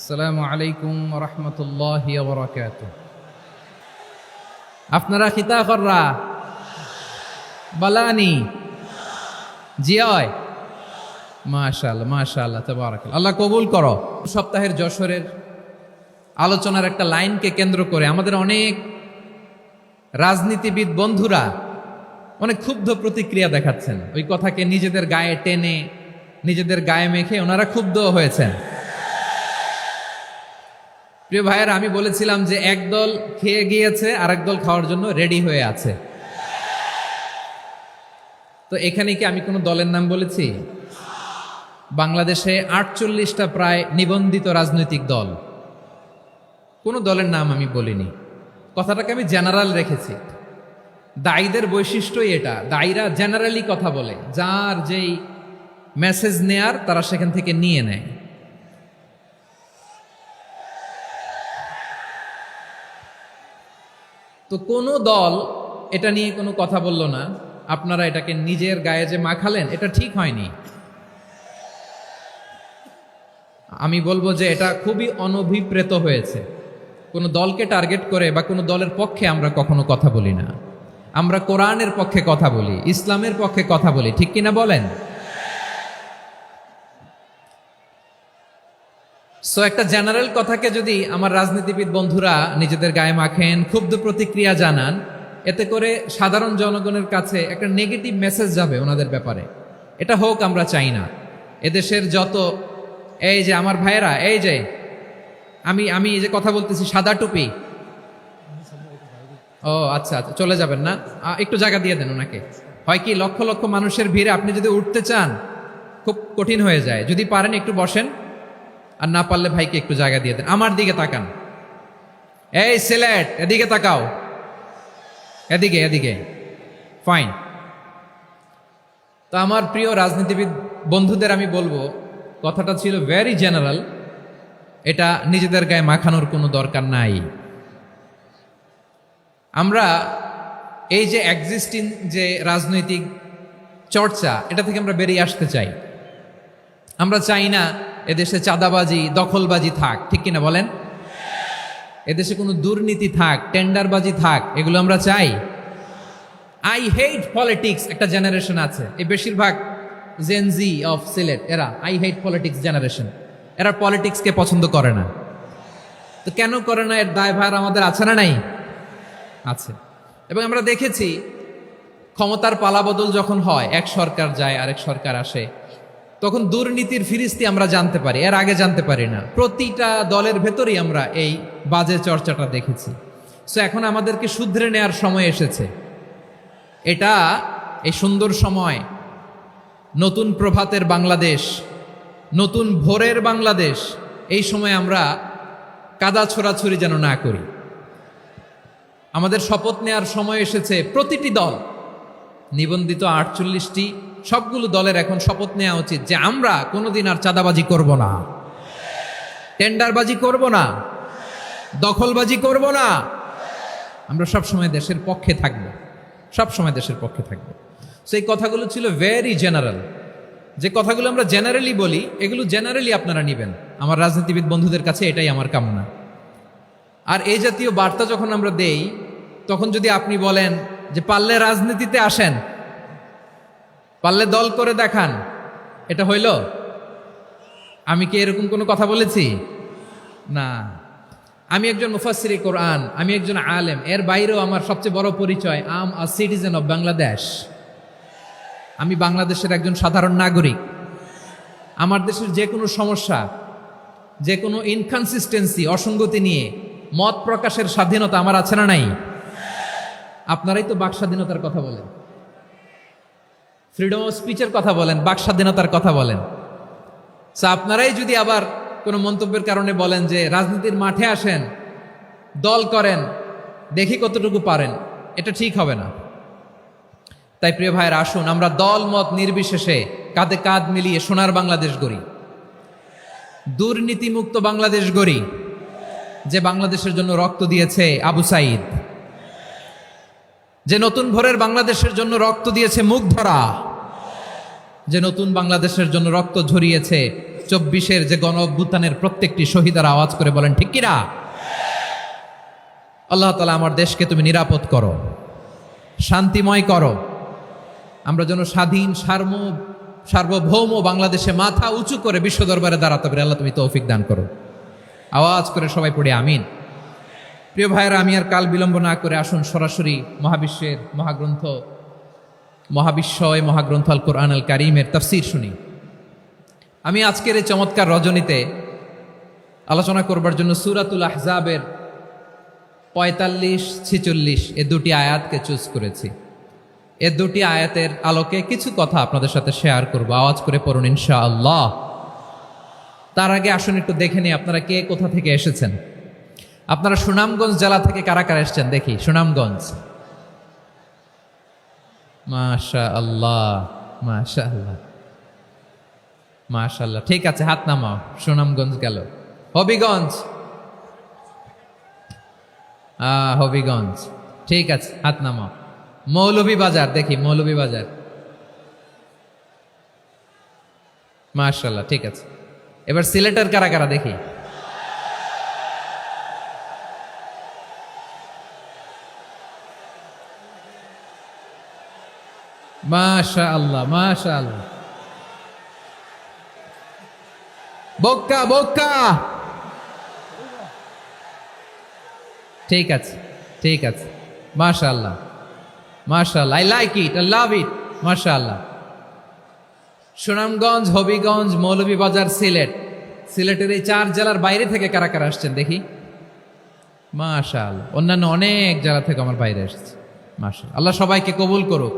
আসসালামু আলাইকুম ওয়া রাহমাতুল্লাহি ওয়া বারাকাতুহু। আপনারা খিতা কররা বালানি জিয় মাশাআল্লাহ মাশাআল্লাহ তাবারাকাল্লাহ। আল্লাহ কবুল করো। সপ্তাহের যশোরের আলোচনার একটা লাইনকে কেন্দ্র করে আমাদের অনেক রাজনীতিবিদ বন্ধুরা অনেক ক্ষুব্ধ প্রতিক্রিয়া দেখাচ্ছেন। ওই কথাকে নিজেদের গায়ে টেনে নিজেদের গায়ে মেখে ওনারা ক্ষুব্ধ হয়েছেন। প্রিয় ভাইয়েরা, আমি বলেছিলাম যে একদল খেয়ে গিয়েছে আর একদল খাওয়ার জন্য রেডি হয়ে আছে। তো এখানে কি আমি কোনো দলের নাম বলেছি? বাংলাদেশে 48টা প্রায় নিবন্ধিত রাজনৈতিক দল, কোনো দলের নাম আমি বলিনি। কথাটাকে আমি জেনারেল রেখেছি। দায়ীদের বৈশিষ্ট্যই এটা, দায়ীরা জেনারেলি কথা বলে, যার যেই মেসেজ নেয়ার তারা সেখান থেকে নিয়ে নেয়। তো কোনো দল এটা নিয়ে কোনো কথা বলল না। আপনারা এটাকে নিজের গায়ে যে মাখালেন, এটা ঠিক হয়নি। আমি বলবো যে এটা খুবই অনভিপ্রেত হয়েছে। কোনো দলকে টার্গেট করে বা কোনো দলের পক্ষে আমরা কখনো কথা বলি না। আমরা কোরআনের পক্ষে কথা বলি, ইসলামের পক্ষে কথা বলি, ঠিক কিনা বলেন? সো একটা জেনারেল কথাকে যদি আমার রাজনীতিবিদ বন্ধুরা নিজেদের গায়ে মাখেন, ক্ষুব্ধ প্রতিক্রিয়া জানান, এতে করে সাধারণ জনগণের কাছে একটা নেগেটিভ মেসেজ যাবে ওনাদের ব্যাপারে। এটা হোক আমরা চাই না। এদেশের যত এই যে আমার ভাইয়েরা, এই যে আমি এই যে কথা বলতেছি, সাদা টুপি, ও আচ্ছা আচ্ছা, চলে যাবেন না, একটু জায়গা দিয়ে দেন ওনাকে। হয় কি, লক্ষ লক্ষ মানুষের ভিড়ে আপনি যদি উঠতে চান খুব কঠিন হয়ে যায়। যদি পারেন একটু বসেন, আর না পারলে ভাইকে একটু জায়গা দিয়ে দেন। আমার দিকে তাকান, এই সিলেট, এদিকে তাকাও, এদিকে এদিকে, ফাইন। তো আমার প্রিয় রাজনীতিবিদ বন্ধুদের আমি বলবো, কথাটা ছিল ভেরি জেনারেল, এটা নিজেদের গায়ে মাখানোর কোনো দরকার নাই। আমরা এই যে এক্সিস্টিং যে রাজনৈতিক চর্চা, এটা থেকে আমরা বেরিয়ে আসতে চাই। আমরা চাই না এদেশে চাঁদাবাজি, দখলবাজি থাক, ঠিক কিনা বলেন? এদেশে কোনো দুর্নীতি থাক, টেন্ডারবাজি থাক, এগুলো আমরা চাই। আই হেট পলিটিক্স একটা জেনারেশন আছে, এই বেশিরভাগ জেনজি অফ সিলেট, এরা আই হেট পলিটিক্স জেনারেশন। এরা পলিটিক্সকে পছন্দ করে না। তো কেন করে না, এর দায়ভার আমাদের আছে না নাই? আছে। এবং আমরা দেখেছি ক্ষমতার পালাবদল যখন হয়, এক সরকার যায় আরেক সরকার আসে, তখন দুর্নীতির ফিরিস্তি আমরা জানতে পারি, এর আগে জানতে পারি না। প্রতিটা দলের ভেতরেই আমরা এই বাজে চর্চাটা দেখেছি। সো এখন আমাদেরকে শুধরে নেয়ার সময় এসেছে। এটা এই সুন্দর সময়, নতুন প্রভাতের বাংলাদেশ, নতুন ভোরের বাংলাদেশ, এই সময় আমরা কাদা ছোড়াছুরি যেন না করি। আমাদের শপথ নেয়ার সময় এসেছে। প্রতিটি দল, নিবন্ধিত 48টি, সবগুলো দলের এখন শপথ নেওয়া উচিত যে আমরা কোনোদিন আর চাঁদাবাজি করব না, টেন্ডারবাজি করব না, দখলবাজি করব না। আমরা সবসময় দেশের পক্ষে থাকব, সবসময় দেশের পক্ষে থাকব। সেই কথাগুলো ছিল ভেরি জেনারেল। যে কথাগুলো আমরা জেনারেলি বলি, এগুলো জেনারেলি আপনারা নেবেন। আমার রাজনীতিবিদ বন্ধুদের কাছে এটাই আমার কামনা। আর এই জাতীয় বার্তা যখন আমরা দেই, তখন যদি আপনি বলেন যে পারলে রাজনীতিতে আসেন, পারলে দল করে দেখান, এটা হইল? আমি কি এরকম কোনো কথা বলেছি? না। আমি একজন মুফাসসিরে কোরআন, আমি একজন আলেম, এর বাইরেও আমার সবচেয়ে বড় পরিচয়, আম আ সিটিজেন অফ বাংলাদেশ। আমি বাংলাদেশের একজন সাধারণ নাগরিক। আমার দেশের যে কোনো সমস্যা, যে কোনো ইনকনসিস্টেন্সি, অসঙ্গতি নিয়ে মত প্রকাশের স্বাধীনতা আমার আছে না নাই? আপনারাই তো বাক স্বাধীনতার কথা বলেন, ফ্রিডম অফ স্পিচের কথা বলেন, বাক স্বাধীনতার কথা বলেন। আপনারাই যদি আবার কোনো মন্তব্যের কারণে বলেন যে রাজনীতির মাঠে আসেন, দল করেন, দেখি কতটুকু পারেন, এটা ঠিক হবে না। তাই প্রিয় ভাইয়ের, আসুন আমরা দল মত নির্বিশেষে কাঁধে কাঁধ মিলিয়ে সোনার বাংলাদেশ গড়ি, দুর্নীতিমুক্ত বাংলাদেশ গড়ি। যে বাংলাদেশের জন্য রক্ত দিয়েছে আবু সাইদ, যে নতুন ভোরের বাংলাদেশের জন্য রক্ত দিয়েছে মুগ্ধরা, যে নতুন বাংলাদেশের জন্য রক্ত ঝরিয়েছে 24-এর যে গণ অভ্যুত্থানের প্রত্যেকটি শহীদার আওয়াজ করে বলেন ঠিক কিনা? আল্লাহ তাআলা আমার দেশকে তুমি নিরাপদ করো, শান্তিময় করো, আমরা যেন স্বাধীন সার্বভৌম বাংলাদেশে মাথা উঁচু করে বিশ্ব দরবারে দাঁড়াতে পারি। আল্লাহ তুমি তৌফিক দান করো। আওয়াজ করে সবাই পড়ে আমিন। প্রিয় ভাইয়েরা, আমি আর কাল বিলম্ব না করে আসুন সরাসরি মহাবিশ্বের মহাগ্রন্থ আল কোরআন আল কারীমের তাফসীর শুনি। আমি আজকের এই চমৎকার রজনীতে আলোচনা করবার জন্য সূরাতুল আহজাবের 45-46 এ দুটি আয়াতকে চুজ করেছি। এ দুটি আয়াতের আলোকে কিছু কথা আপনাদের সাথে শেয়ার করব। আওয়াজ করে পড়ুন ইনশাআল্লাহ। তার আগে আসুন একটু দেখে নিই আপনারা কে কোথা থেকে এসেছেন। আপনারা সুনামগঞ্জ জেলা থেকে কারা কারা এসেছেন দেখি। সুনামগঞ্জ, মাশাআল্লাহ মাশাআল্লাহ মাশাআল্লাহ, ঠিক আছে, হাত নামাও। সুনামগঞ্জ গেল। হবিগঞ্জ, হবিগঞ্জ, ঠিক আছে, হাত নামাও। মৌলভীবাজার, দেখি মৌলভীবাজার, মাশাআল্লাহ, ঠিক আছে। এবার সিলেটের কারা কারা দেখি। মাশাআল্লাহ মাশাআল্লাহ। বক্কা বক্কা, ঠিক আছে ঠিক আছে, মাশাআল্লাহ মাশাআল্লাহ, I like it, I love it, মাশাআল্লাহ। সুনামগঞ্জ, হবিগঞ্জ, মৌলভীবাজার, সিলেটের এই 4 জেলার বাইরে থেকে কারা কারা আসছেন দেখি। মাশাআল্লাহ, অন্যান্য অনেক জেলা থেকে আমার বাইরে এসেছে। মাশাআল্লাহ, আল্লাহ সবাইকে কবুল করুক।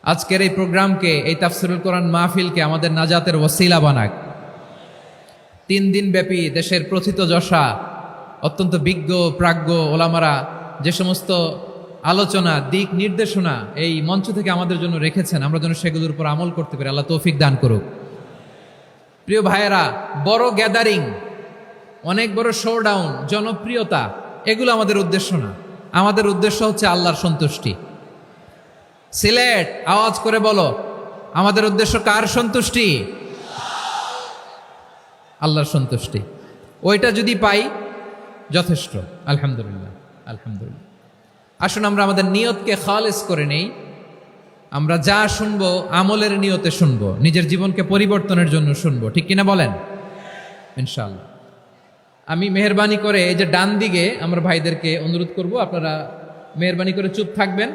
আজকের এই প্রোগ্রামকে, এই তাফসীরুল কোরআন মাহফিলকে আমাদের নাজাতের ওসিলা বানাক। 3 দিন ব্যাপী দেশের প্রথিতযশা অত্যন্ত বিজ্ঞ প্রাজ্ঞ ওলামারা যে সমস্ত আলোচনা, দিক নির্দেশনা এই মঞ্চ থেকে আমাদের জন্য রেখেছেন, আমরা যেন সেগুলোর উপর আমল করতে পারি। আল্লাহ তৌফিক দান করুক। প্রিয় ভাইয়েরা, বড় গ্যাদারিং, অনেক বড় শোডাউন, জনপ্রিয়তা, এগুলো আমাদের উদ্দেশ্য না। আমাদের উদ্দেশ্য হচ্ছে আল্লাহর সন্তুষ্টি। সিলেট, আওয়াজ করে বলো, আমাদের উদ্দেশ্য কার সন্তুষ্টি? আল্লাহর সন্তুষ্টি। ওইটা যদি পাই যথেষ্ট, আলহামদুলিল্লাহ আলহামদুলিল্লাহ। আসুন আমরা আমাদের নিয়তকে খালেস করে নেই। আমরা যা শুনবো আমলের নিয়তে শুনবো, নিজের জীবনকে পরিবর্তনের জন্য শুনবো, ঠিক কিনা বলেন? ইনশাআল্লাহ। আমি মেহরবানি করে এই যে ডান দিকে আমার ভাইদেরকে অনুরোধ করব, আপনারা মেহরবানি করে চুপ থাকবেন।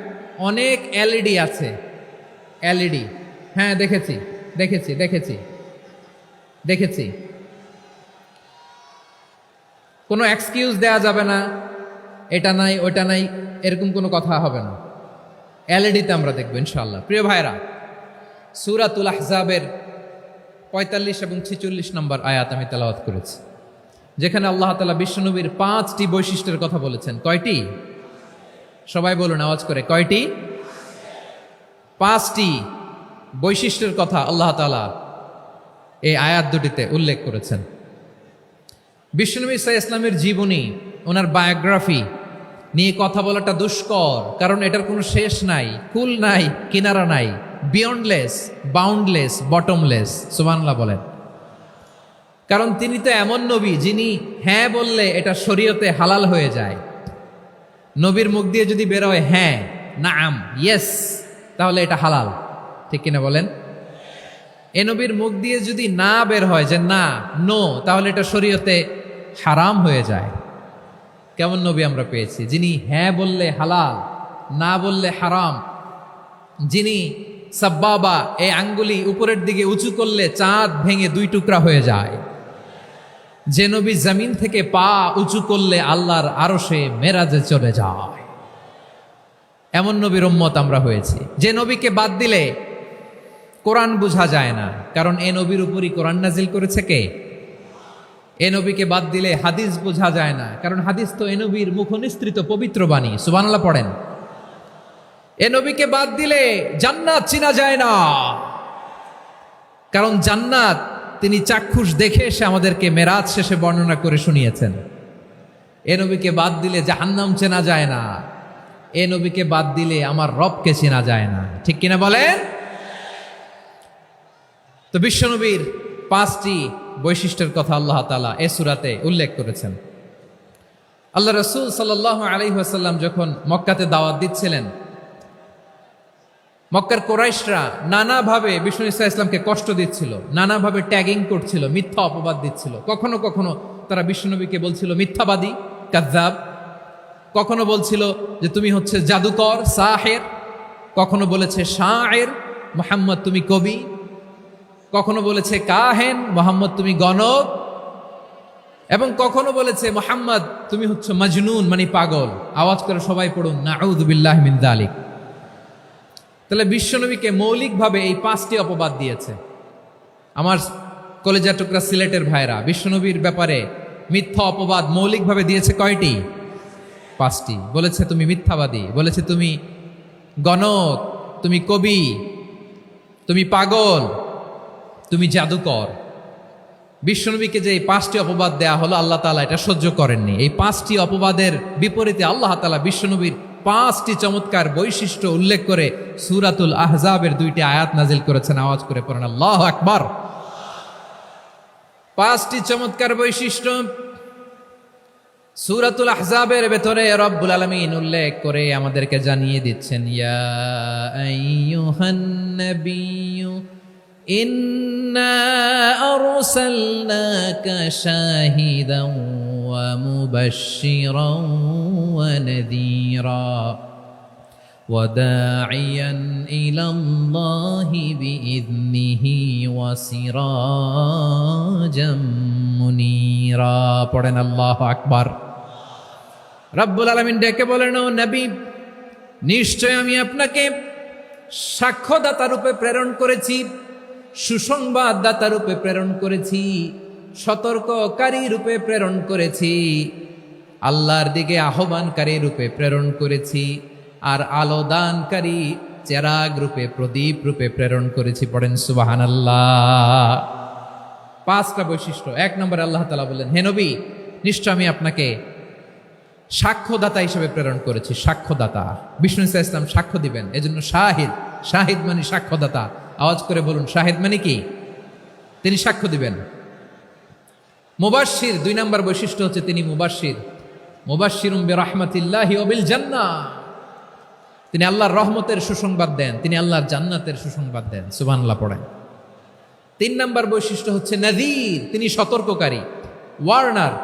অনেক এলইডি আছে, এলইডি, হ্যাঁ দেখেছি দেখেছি দেখেছি দেখেছি। কোনো এক্সকিউজ দেয়া যাবে না, এটা নাই ওটা নাই, এরকম কোনো কথা হবে না। এলইডিতে আমরা দেখবো ইনশাআল্লাহ। প্রিয় ভাইরা, সূরাতুল আহজাবের 45 এবং 46 নম্বর আয়াত আমি তেলাওয়াত করেছি, যেখানে আল্লাহ তাআলা বিশ্বনবীর 5টি বৈশিষ্ট্যের কথা বলেছেন। কয়টি? সবাই বলুন আওয়াজ করে, কয়টি? 5টি বৈশিষ্ট্যের কথা আল্লাহ তাআলা এই আয়াত দুটিতে উল্লেখ করেছেন। বিশ্বনবী সাল্লাল্লাহু আলাইহি ইসলামের জীবনী, ওনার বায়োগ্রাফি নিয়ে কথা বলাটা দুষ্কর, কারণ এটার কোনো শেষ নাই, কুল নাই, কিনারা নাই, বিয়ন্ডলেস, বাউন্ডলেস, বটমলেস। সুবহানাল্লাহ বলেন। কারণ তিনি তো এমন নবী যিনি হ্যাঁ বললে এটা শরীয়তে হালাল হয়ে যায়। নবীর মুখ দিয়ে যদি বের হয় হ্যাঁ, নাম, ইয়েস, তাহলে এটা হালাল, ঠিক কিনা বলেন? এ নবীর মুখ দিয়ে যদি না বের হয় যে না, নো, তাহলে এটা শরীয়তে হারাম হয়ে যায়। কেমন নবী আমরা পেয়েছি, যিনি হ্যাঁ বললে হালাল, না বললে হারাম, যিনি সাব্বাবা, এই আঙ্গুলি উপরের দিকে উঁচু করলে চাঁদ ভেঙে 2 টুকরা হয়ে যায়, যে নবী জমিন থেকে পা উঁচু করলে আল্লাহর আরশে মেরাজে চলে যায়, এমন নবীর উম্মত আমরা হয়েছি। যে নবীকে বাদ দিলে কোরআন বোঝা যায় না, কারণ এ নবীর উপরই কোরআন নাজিল করেছে কে? এ নবীকে বাদ দিলে হাদিস বোঝা যায় না, কারণ হাদিস তো এ নবীর মুখনিসৃত পবিত্র বাণী। সুবহানাল্লাহ পড়েন। এ নবীকে বাদ দিলে জান্নাত চিনা যায় না, কারণ জান্নাত তিনি চাক্ষুষ দেখে এসে আমাদেরকে মেরাজ শেষে বর্ণনা করে শুনিয়েছেন। এ নবীকে বাদ দিলে জাহান্নাম চেনা যায় না, এ নবীকে বাদ দিলে আমার রবকে চেনা যায় না, ঠিক কিনা বলেন? তো বিশ্বনবীর 5টি বৈশিষ্ট্যের কথা আল্লাহ তাআলা এই সূরাতে উল্লেখ করেছেন। আল্লাহ রাসূল সাল্লাল্লাহু আলাইহি ওয়াসাল্লাম যখন মক্কাতে দাওয়াত দিচ্ছিলেন, মক্কার কুরাইশরা নানাভাবে বিষ্ণু ইসা ইসলামকে কষ্ট দিচ্ছিল, নানাভাবে ট্যাগিং করছিল, মিথ্যা অপবাদ দিচ্ছিল। কখনো কখনো তারা বিশ্বনবীকে বলছিল মিথ্যাবাদী, কাযযাব। কখনো বলছিল যে তুমি হচ্ছে জাদুকর, সাহের। কখনো বলেছে শায়ের, মুহাম্মদ তুমি কবি। কখনো বলেছে কাহেন, মুহাম্মদ তুমি গণক। এবং কখনো বলেছে মুহাম্মদ তুমি হচ্ছে মাজনুন, মানে পাগল। আওয়াজ করে সবাই পড়ুন নাউযু বিল্লাহি মিন যালিক। তাহলে বিশ্বনবীকে মৌলিকভাবে এই 5টি অপবাদ দিয়েছে। আমার কলেজা টুকরা সিলেটের ভাইরা, বিশ্বনবীর ব্যাপারে মিথ্যা অপবাদ মৌলিকভাবে দিয়েছে কয়টি? 5টি। বলেছে তুমি মিথ্যাবাদী, বলেছে তুমি গণক, তুমি কবি, তুমি পাগল, তুমি জাদুকর। বিশ্বনবীকে যে এই 5টি অপবাদ দেয়া হলো, আল্লাহ তাআলা এটা সহ্য করেননি। এই 5টি অপবাদের বিপরীতে আল্লাহ তাআলা বিশ্বনবীর 5টি চমৎকার বৈশিষ্ট্য উল্লেখ করে সূরাতুল আহজাবের 2টি আয়াত নাজিল করেছেন। আওয়াজ করে পড়েন আল্লাহু আকবার। 5টি চমৎকার বৈশিষ্ট্য সূরাতুল আহজাবের ভেতরে রব্বুল আলামিন উল্লেখ করে আমাদেরকে জানিয়ে দিচ্ছেন, ইয়া আইয়ুহান নাবিয়্যু ইন্না আরসালনাকা শাহিদান ওয়া মুবাশশিরান ওয়া নাযীরা ওয়া দাঈয়ান ইলাল্লাহি বিইذনিহি ওয়া সিরাজাম মুনীরা। পড়েন আল্লাহু আকবার। রব্বুল আলামিন ডেকে বলেন, ও নবী, নিশ্চয় আমি আপনাকে সাক্ষ্যদাতা রূপে প্রেরণ করেছি, সুসংবাদদাতা রূপে প্রেরণ করেছি, সতর্ককারী রূপে প্রেরণ করেছি, আল্লাহর দিকে আহ্বানকারী রূপে প্রেরণ করেছি, আর আলো দানকারী চেরাগ রূপে, প্রদীপ রূপে প্রেরণ করেছি। পড়েন সুবহানাল্লাহ। 5টা বৈশিষ্ট্য। 1 নম্বরে আল্লাহ তাআলা বললেন, হে নবী, নিশ্চয় আমি আপনাকে সাক্ষ্যদাতা হিসেবে প্রেরণ করেছি। সাক্ষ্যদাতা, বিষ্ণু ইসা ইসলাম সাক্ষ্য দিবেন, এজন্য শাহিদ। শাহিদ মানে সাক্ষ্যদাতা। আওয়াজ করে বলুন, শাহিদ মানে কি? তিনি সাক্ষ্য দিবেন। মুবাশশির, 2 নম্বর বৈশিষ্ট্য হচ্ছে তিনি মুবাশশির। মুবাশশিরুম বিরাহমাতিল্লাহি ওয়া বিল জান্নাহ। তিনি আল্লাহর রহমতের সুসংবাদ দেন, তিনি আল্লাহর জান্নাতের সুসংবাদ দেন। সুবহানাল্লাহ পড়েন। 3 নম্বর বৈশিষ্ট্য হচ্ছে নাযীর, তিনি সতর্ককারী, ওয়ার্নার।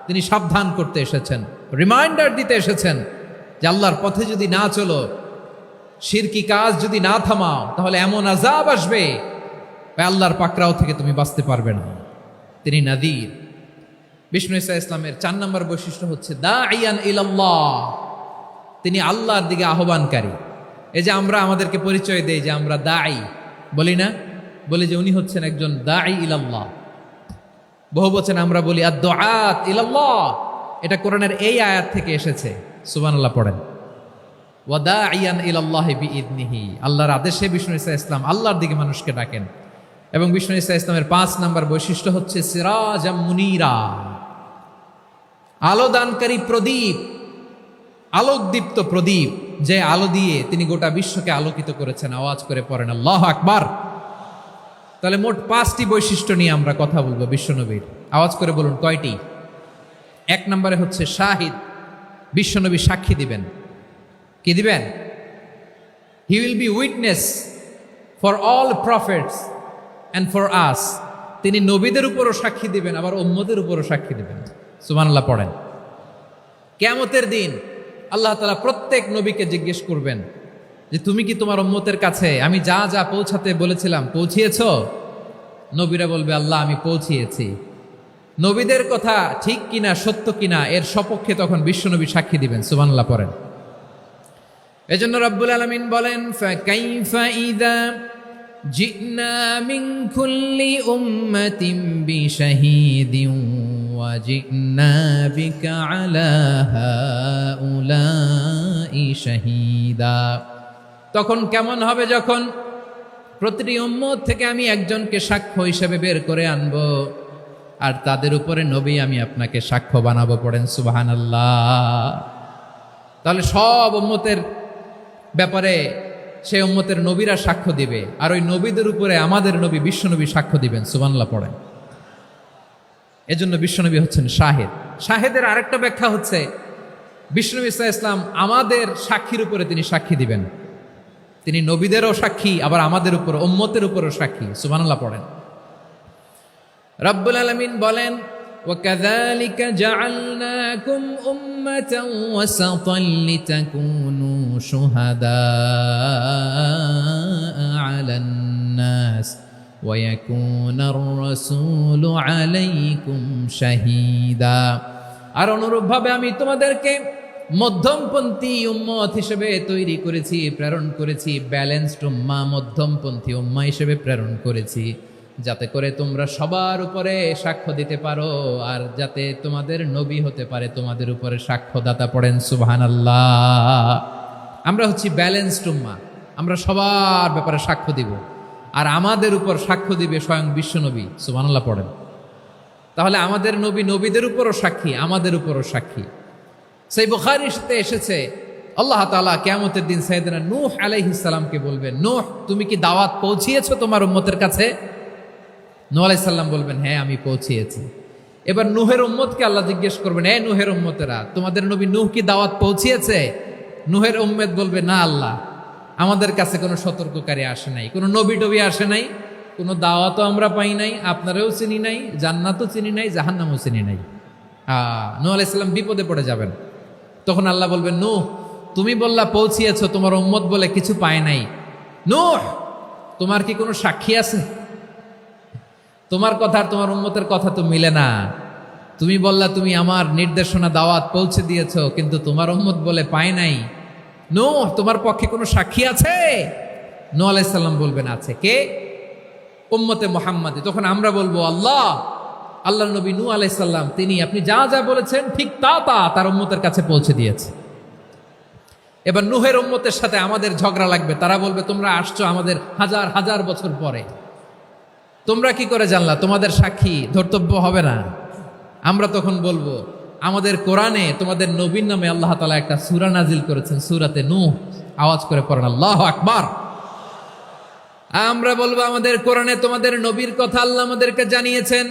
তিনি সাবধান করতে এসেছেন, রিমাইন্ডার দিতে এসেছেন যে আল্লাহর পথে যদি না চলো, শিরকি কাজ যদি না থামাও, তাহলে এমন আযাব আসবে আল্লাহর পাকড়াও থেকে তুমি বাঁচতে পারবে না। তিনি নাযীর। বিষ্ণু ইসা ইসলামের 4 নম্বর বৈশিষ্ট্য হচ্ছে দাঈয়ান ইলাল্লাহ, তিনি আল্লাহর দিকে আহ্বানকারী। এই যে আমরা আমাদেরকে পরিচয় দেই যে আমরা দাঈ, বলি না? বলি যে উনি হচ্ছেন একজন দাঈ ইলাল্লাহ। বহু বচনে আমরা বলি আদ-দুআত ইলাল্লাহ। এটা কোরআনের এই আয়াত থেকে এসেছে। সুবহানাল্লাহ পড়েন। ওয়া দাঈয়ান ইলাল্লাহি বিইذনিহি, আল্লাহর আদেশে বিষ্ণু ইসা ইসলাম আল্লাহর দিকে মানুষকে ডাকেন। এবং বিষ্ণু ইসা ইসলামের 5 নম্বর বৈশিষ্ট্য হচ্ছে সিরাজাম মুনীরা, আলো দানকারী প্রদীপ, আলোকদীপ্ত প্রদীপ, যে আলো দিয়ে তিনি গোটা বিশ্বকে আলোকিত করেছেন। আওয়াজ করে পড়েন আল্লাহু আকবার। তাহলে মোট 5টি বৈশিষ্ট্য নিয়ে আমরা কথা বলবো বিশ্বনবীর। আওয়াজ করে বলুন কয়টি? 1 নম্বরে হচ্ছে শাহিদ, বিশ্বনবী সাক্ষী দিবেন। কি দিবেন? He will be witness for all prophets and for us. তিনি নবীদের উপরও সাক্ষী দিবেন, আবার উম্মতের উপরও সাক্ষী দিবেন। সুবহানাল্লাহ পড়েন। কিয়ামতের দিন আল্লাহ তাআলা প্রত্যেক নবীকে জিজ্ঞেস করবেন যে তুমি কি তোমার উম্মতের কাছে আমি যা যা পৌঁছাতে বলেছিলাম পৌঁছিয়েছো? নবীরা বলবে আল্লাহ আমি পৌঁছিয়েছি। নবীদের কথা ঠিক কিনা, সত্য কিনা, এর সপক্ষে তখন বিশ্বনবী সাক্ষী দিবেন। সুবহানাল্লাহ পড়েন। এজন্য রব্বুল আলামিন বলেন, ফাকাইফা ইযা জিনা মিন কুল্লি উম্মাতিন বিশাহীদিন ওয়া জিনা বিকা আলা হাউলাই শাহীদা। তখন কেমন হবে যখন প্রতিটি উম্মত থেকে আমি একজনকে সাক্ষ্য হিসেবে বের করে আনবো, আর তাদের উপরে নবী আমি আপনাকে সাক্ষ্য বানাবো। পড়েন সুবহানাল্লাহ। তাহলে সব উম্মতের ব্যাপারে সেই উম্মতের নবীরা সাক্ষ্য দিবে, আর ওই নবীদের উপরে আমাদের নবী বিশ্বনবী সাক্ষ্য দিবেন। সুবহানাল্লাহ পড়েন। এজন্য বিশ্বনবী হচ্ছেন শাহেদ। শাহেদের আরেকটা ব্যাখ্যা হচ্ছে বিশ্বনবী সাল্লাল্লাহু আলাইহি ওয়াসাল্লাম আমাদের সাক্ষীর উপরে তিনি সাক্ষী দিবেন। তিনি নবীদেরও সাক্ষী, আবার আমাদের উপর উম্মতের উপরও সাক্ষী। সুবহানাল্লাহ পড়েন। রব্বুল আলামিন বলেন, وَكَذَلِكَ جَعَلْنَاكُمْ أُمَّةً وَسَطًا لِتَكُونُوا شُهَدَاءَ عَلَى النَّاسِ وَيَكُونَ الرَّسُولُ عَلَيْكُمْ شَهِيدًا। আর অনুরূপভাবে আমি তোমাদেরকে মধ্যমপন্থী উম্মত হিসেবে তৈরি করেছি, প্রেরণ করেছি। ব্যালেন্সড উম্মাহ, মধ্যমপন্থী উম্মাহ হিসেবে প্রেরণ করেছি, যাতে করে তোমরা সবার উপরে সাক্ষ্য দিতে পারো, আর যাতে তোমাদের নবী হতে পারে তোমাদের উপরে সাক্ষ্যদাতা। পড়েন সুবহানাল্লাহ। আমরা হচ্ছি ব্যালেন্সড উম্মাহ, আমরা সবার ব্যাপারে সাক্ষ্য দিব, আর আমাদের উপর সাক্ষ্য দিবে স্বয়ং বিশ্বনবী। সুবহানাল্লাহ পড়েন। তাহলে আমাদের নবী নবীদের উপরও সাক্ষী, আমাদের উপরও সাক্ষী। সেই বুখারীতে এসেছে আল্লাহ তাআলা কিয়ামতের দিন সাইয়েদনা নূহ আলাইহিস সালামকে বলবেন, নূহ তুমি কি দাওয়াত পৌঁছিয়েছো তোমার উম্মতের কাছে? নূহ আলাইহিস সালাম বলবেন, হ্যাঁ আমি পৌঁছিয়েছি। এবার নূহের উম্মতকে আল্লাহ জিজ্ঞেস করবেন, এ নূহের উম্মতেরা, তোমাদের নবী নূহ কি দাওয়াত পৌঁছিয়েছে? নূহের উম্মত বলবে, না আল্লাহ, আমাদের কাছে কোনো সতর্ককারী আসে নাই, কোনো নবী টবি আসে নাই, কোনো দাওয়াতও আমরা পাই নাই, আপনারাও চিনি নাই, জান্নাতও চিনি নাই, জাহান্নামও চিনি নাই। নূহ আলাইহিস সালাম বিপদে পড়ে যাবেন। তখন আল্লাহ বলবেন, নূহ তুমি বললা পৌঁছিয়েছো, তোমার উম্মত বলে কিছু পায় নাই। নূহ তোমার কি কোনো সাক্ষী আছে? তোমার কথা আর তোমার উম্মতের কথা তো মিলে না। তুমি বললা তুমি আমার নির্দেশনা দাওয়াত পৌঁছে দিয়েছো, কিন্তু তোমার উম্মত বলে পায় নাই। নূহ তোমার পক্ষে কোনো সাক্ষী আছে? নূহ আলাইহিস সালাম বলবেন, আছে। কে? উম্মতে মুহাম্মাদী। তখন আমরা বলবো, আল্লাহ নবী নূহ আলাইহিস সালাম তিনি আপনি যা যা বলেছেন ঠিক তা তার উম্মতের কাছে পৌঁছে দিয়েছে। এবার নূহের উম্মতের সাথে আমাদের ঝগড়া লাগবে। তারা বলবে, তোমরা আসছো আমাদের হাজার হাজার বছর পরে, তোমরা কি করে জানলা? তোমাদের সাক্ষী ধর্তব্য হবে না। আমরা তখন বলবো, আমাদের কোরআনে তোমাদের নবীর নামে আল্লাহ তাআলা একটা সূরা নাজিল করেছেন, সূরাতে নূহ। আওয়াজ করে পড়েন আল্লাহু আকবার। আমরা বলবো, আমাদের কোরআনে তোমাদের নবীর কথা আল্লাহ আমাদেরকে জানিয়েছেন,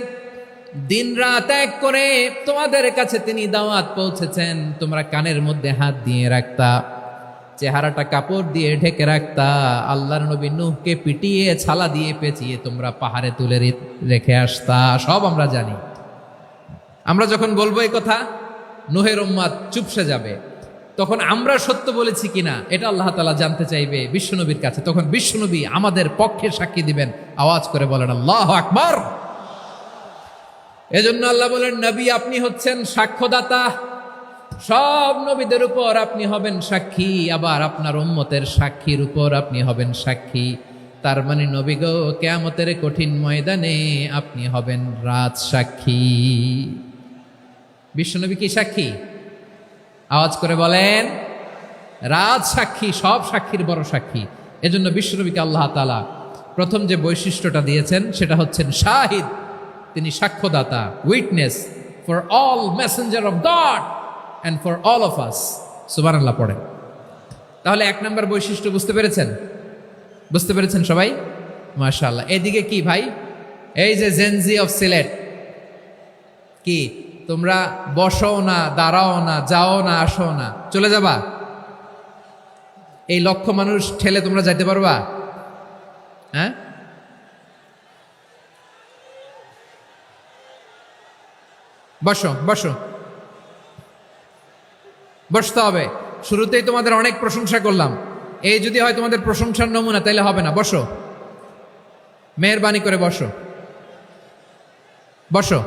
দিন রাত এক করে তোমাদের কাছে তিনি দাওয়াত পৌঁছেছেন। তোমরা কানের মধ্যে হাত দিয়ে রাখতা, চেহারাটা কাপড় দিয়ে ঢেকে রাখতা, আল্লাহর নবী নূহকে পিটিয়ে ছালা দিয়ে পেঁচিয়ে তোমরা পাহাড়ে তুলে রেখে আসতা। সব আমরা জানি। আমরা যখন বলবো এই কথা, নূহের উম্মত চুপসে যাবে। তখন আমরা সত্য বলেছি কিনা এটা আল্লাহ তাআলা জানতে চাইবে বিশ্বনবীর কাছে। তখন বিশ্বনবী আমাদের পক্ষে সাক্ষী দিবেন। আওয়াজ করে বলেন আল্লাহু আকবার। এজন্য আল্লাহ বলেন, নবী আপনি হচ্ছেন সাক্ষ্যদাতা, সব নবীদের উপর আপনি হবেন সাক্ষী, আবার আপনার উম্মতের সাক্ষীর উপর আপনি হবেন সাক্ষী। তার মানে নবী গো, কিয়ামতের কঠিন ময়দানে আপনি হবেন রাজ সাক্ষী। বিশ্বনবী কি সাক্ষী? আওয়াজ করে বলেন, রাজ সাক্ষী, সব সাক্ষীর বড় সাক্ষী। এজন্য বিশ্বনবীকে আল্লাহ তাআলা প্রথম যে বৈশিষ্ট্যটা দিয়েছেন সেটা হচ্ছেন শাহিদ। তিনি সাক্ষ্যদাতা, witness for all messenger of God and for all of us. সুবহানাল্লাহ পড়েন। তাহলে এক নম্বর বৈশিষ্ট্য বুঝতে পেরেছেন? বুঝতে পেরেছেন সবাই? মাশাআল্লাহ। এদিকে কি ভাই, এই যে জেনজি অফ সিলেট, কি তোমরা বসো না, দাঁড়াও না, যাও না, আসো না, চলে যাবা? এই লক্ষ মানুষ ঠেলে তোমরা যাইতে পারবা? হ্যাঁ, বসো বসো, বসতে হবে। শুরুতেই তোমাদের অনেক প্রশংসা করলাম, এই যদি হয় তোমাদের প্রশংসার নমুনা, তাইলে হবে না। বসো, মেহেরবানি করে বসো, বসো।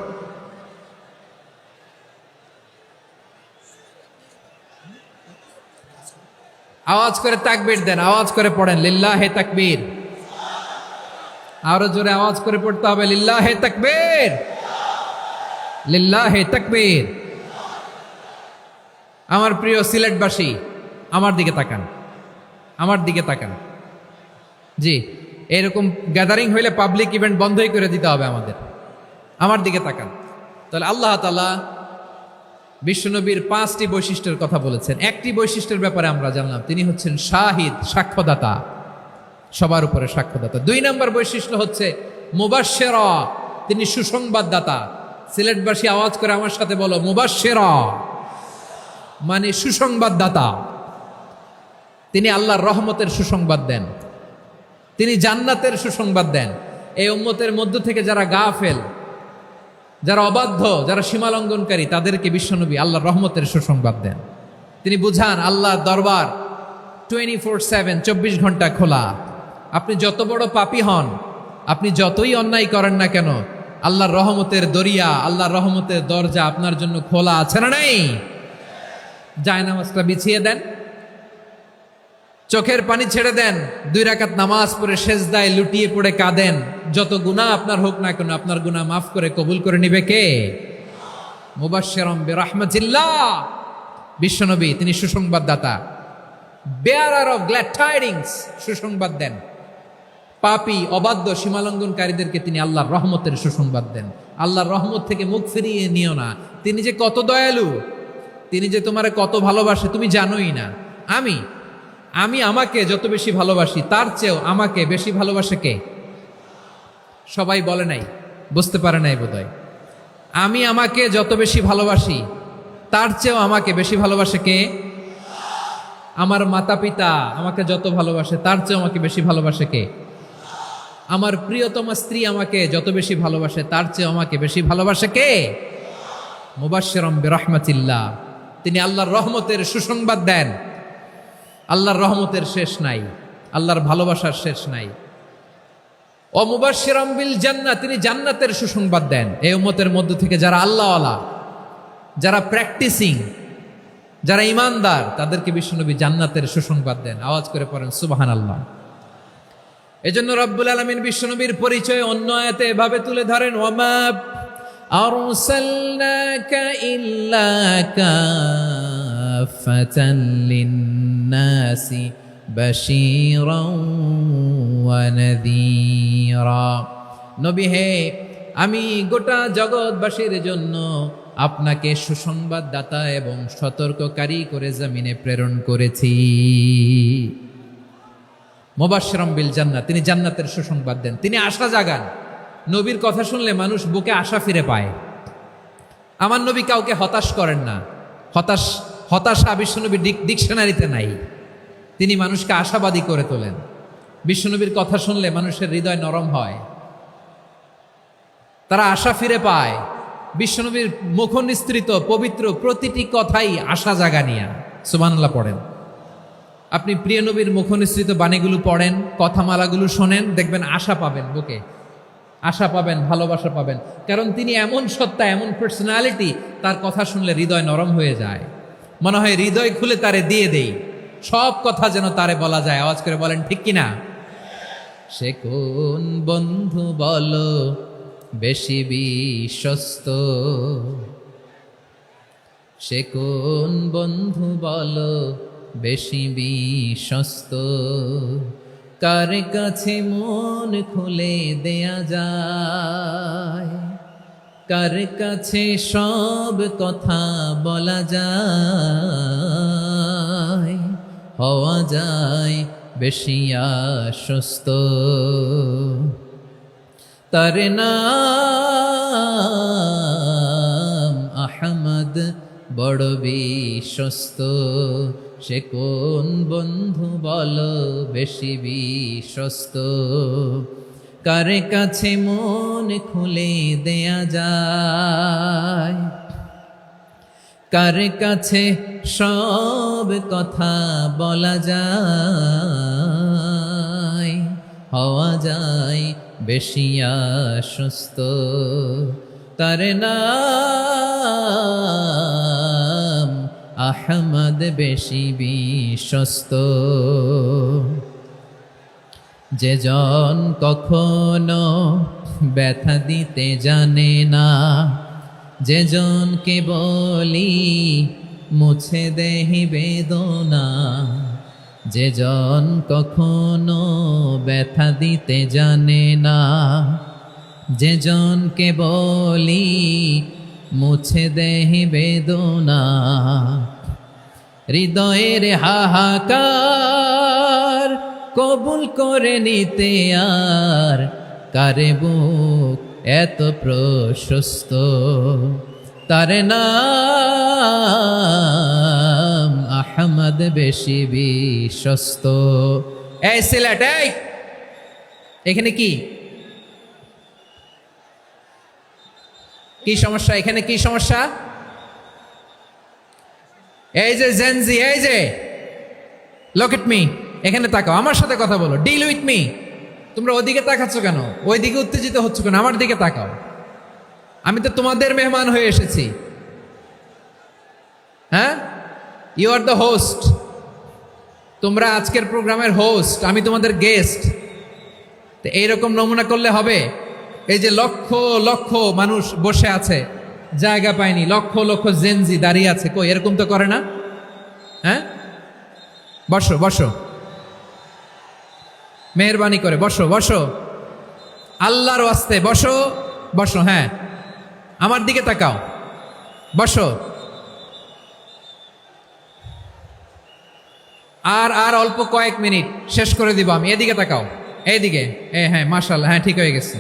আওয়াজ করে তাকবীর দেন, আওয়াজ করে পড়েন লিল্লাহে তাকবীর। আরো জোরে আওয়াজ করে পড়তে হবে, লিল্লাহে তাকবীর, লিল্লাহে তাকবীর। আমার প্রিয় সিলেটবাসী, আমার দিকে তাকান, আমার দিকে তাকান। জি, এরকম গ্যাদারিং হইলে পাবলিক ইভেন্ট বন্ধই করে দিতে হবে আমাদের। আমার দিকে তাকান। তাহলে আল্লাহ তাআলা বিশ্বনবীর 5টি বৈশিষ্ট্যের কথা বলেছেন। একটি বৈশিষ্ট্যের ব্যাপারে আমরা জানলাম, তিনি হচ্ছেন শাহিদ, সাক্ষ্যদাতা। সবার উপরে সাক্ষ্যদাতা। 2 নম্বর বৈশিষ্ট্য হচ্ছে মুবাশশিরা, তিনি সুসংবাদদাতা। সিলেটবাসী আওয়াজ করে আমার সাথে বলো, মুবাশশিরা মানে সুসংবাদদাতা। তিনি আল্লাহর রহমতের সুসংবাদ দেন, তিনি জান্নাতের সুসংবাদ দেন। এই উম্মতের মধ্য থেকে যারা গাফেল, যারা অবাধ্য, যারা সীমালঙ্ঘনকারী, তাদেরকে বিশ্বনবী আল্লাহর রহমতের সুসংবাদ দেন। তিনি বুঝান আল্লাহর দরবার 24/7, 24 ঘন্টা খোলা। আপনি যত বড় পাপী হন, আপনি যতই অন্যায় করেন না কেন, আল্লাহর রহমতের দরিয়া, আল্লাহর রহমতের দরজা আপনার জন্য খোলা আছে না নাই? জায়নামাজটা বিছিয়ে দেন, চোখের পানি ছেড়ে দেন, 2 রাকাত নামাজ পড়ে সেজদায় লুটিয়ে পড়ে কাঁদেন। যত গুনাহ আপনার হোক না কেন, আপনার গুনাহ মাফ করে কবুল করে নিবে কে? মুবাশশিরাম বিরাহমাতিল্লাহ। বিশ্বনবী তিনি সুসংবাদদাতা, বেয়ারার অফ গ্ল্যাড টাইডিংস, সুসংবাদ দেন। পাপী, অবাধ্য, সীমালঙ্ঘনকারীদেরকে তিনি আল্লাহর রহমতের সুসংবাদ দেন। আল্লাহর রহমত থেকে মুখ ফিরিয়ে নিও না। তিনি যে কত দয়ালু, তিনি যে তোমারে কত ভালোবাসে তুমি জানোই না। আমি আমাকে যত বেশি ভালোবাসি, তার চেয়েও আমাকে বেশি ভালোবাসে কে? সবাই বলে নাই, বুঝতে পারে নাই বোধহয়। আমি আমাকে যত বেশি ভালোবাসি, তার চেয়েও আমাকে বেশি ভালোবাসে কে? আমার মাতা পিতা আমাকে যত ভালোবাসে, তার চেয়েও আমাকে বেশি ভালোবাসে কে? আমার প্রিয়তমা স্ত্রী আমাকে যত বেশি ভালোবাসে, তার চেয়েও আমাকে বেশি ভালোবাসে কে? মুবাশশিরাম বিরাহমাতিল্লাহ, তিনি আল্লাহর রহমতের সুসংবাদ দেন। আল্লাহর রহমতের শেষ নাই, আল্লাহর ভালোবাসার শেষ নাই। ও মুবাশশিরাম বিল জান্নাহ, তিনি জান্নাতের সুসংবাদ দেন। এই উম্মতের মধ্য থেকে যারা আল্লাহওয়ালা, যারা প্র্যাকটিসিং, যারা ইমানদার, তাদেরকে বিশ্বনবী জান্নাতের সুসংবাদ দেন। আওয়াজ করে পড়েন সুবহানাল্লাহ। এজন্য রব্বুল আলামিন বিশ্বনবীর পরিচয় অন্য আয়াতে এভাবে তুলে ধরেন, ওয়ামা আরসালনাকা ইল্লা কাফাতান লিন-নাসি বাশীরাও ওয়া নাযীরা। নবী হে, আমি গোটা জগৎবাসীর জন্য আপনাকে সুসংবাদদাতা এবং সতর্ককারী করে জমিনে প্রেরণ করেছি। মুবাশশিরাম বিল জান্নাহ, তিনি জান্নাতের সুসংবাদ দেন, তিনি আশা জাগান। নবীর কথা শুনলে মানুষ বুকে আশা ফিরে পায়। আমার নবী কাউকে হতাশ করেন না। হতাশা বিশ্বনবীর ডিকশনারিতে নাই। তিনি মানুষকে আশাবাদী করে তোলেন। বিশ্বনবীর কথা শুনলে মানুষের হৃদয় নরম হয়, তারা আশা ফিরে পায়। বিশ্বনবীর মুখ নিঃসৃত পবিত্র প্রতিটি কথাই আশা জাগানিয়া। সুবহানাল্লাহ পড়েন। আপনি প্রিয় নবীর মুখ নিঃসৃত বাণীগুলো পড়েন, কথামালাগুলো শোনেন, দেখবেন আশা পাবেন, বুকে আশা পাবেন, ভালোবাসা পাবেন। কারণ তিনি এমন সত্তা, এমন পার্সোনালিটি, তার কথা শুনলে হৃদয় নরম হয়ে যায়। মনে হয় হৃদয় খুলে তারে দিয়ে দেই, সব কথা যেন তারে বলা যায়। আওয়াজ করে বলেন ঠিক কিনা? সে কোন বন্ধু বলো বেশি বিশ্বস্ত, সে কোন বন্ধু বলো বেশি বিশ্বস্ত, কার কাছে মন খুলে দেয়া যায়, কার কাছে সব কথা বলা যায়, হওয়া যায় বেশি আশ্বস্ত। তার নাম আহমদ, বড় বিশ্বস্ত। সে কোন বন্ধু বলো বেশি বিশ্বস্ত, কার কাছে মন খুলে দেয়া যায়, কার কাছে সব কথা বলা যায়, হওয়া যায় বেশি আশ্বস্ত। তার নাম আহমদ, বেশি বিশ্বস্ত। যে জন কখনো ব্যথা দিতে জানে না, যে জনকে বলি মুছে দেহি বেদনা, যে জন কখনো ব্যথা দিতে জানে না, যে জনকে বলি মুছে দেহি বেদনা, হৃদয়ের হাহাকার কবুল করে নিতে আর কারে বুক এত প্রশস্ত, তার নাম আহমদ বেশি বিশ্বস্ত। এই সিলেট, এই এখানে কি কি সমস্যা? এখানে কি সমস্যা? এই যে জেনজি, এই যে লুক এট মি, এখানে তাকাও, আমার সাথে কথা বলো, ডিল উইথ মি। তোমরা ওদিকে তাকাচ্ছ কেন? ওইদিকে উত্তেজিত হচ্ছ কেন? আমার দিকে তাকাও, আমি তো তোমাদের মেহমান হয়ে এসেছি। হ্যাঁ, ইউ আর দ্য হোস্ট, তোমরা আজকের প্রোগ্রামের হোস্ট, আমি তোমাদের গেস্ট। তো এইরকম নমুনা করলে হবে? এই যে লক্ষ লক্ষ মানুষ বসে আছে, জায়গা পায়নি, লক্ষ লক্ষ জেনজি দাঁড়িয়ে আছে, কই এরকম তো করে না? হ্যাঁ, বসো বসো, মেহরবানি করে বসো বসো, আল্লাহর ওয়াস্তে বসো বসো। হ্যাঁ, আমার দিকে তাকাও, বসো। আর আর অল্প কয়েক মিনিট, শেষ করে দিব আমি। এদিকে তাকাও, এইদিকে। হ্যাঁ, মাশাআল্লাহ, হ্যাঁ ঠিক হয়ে গেছে,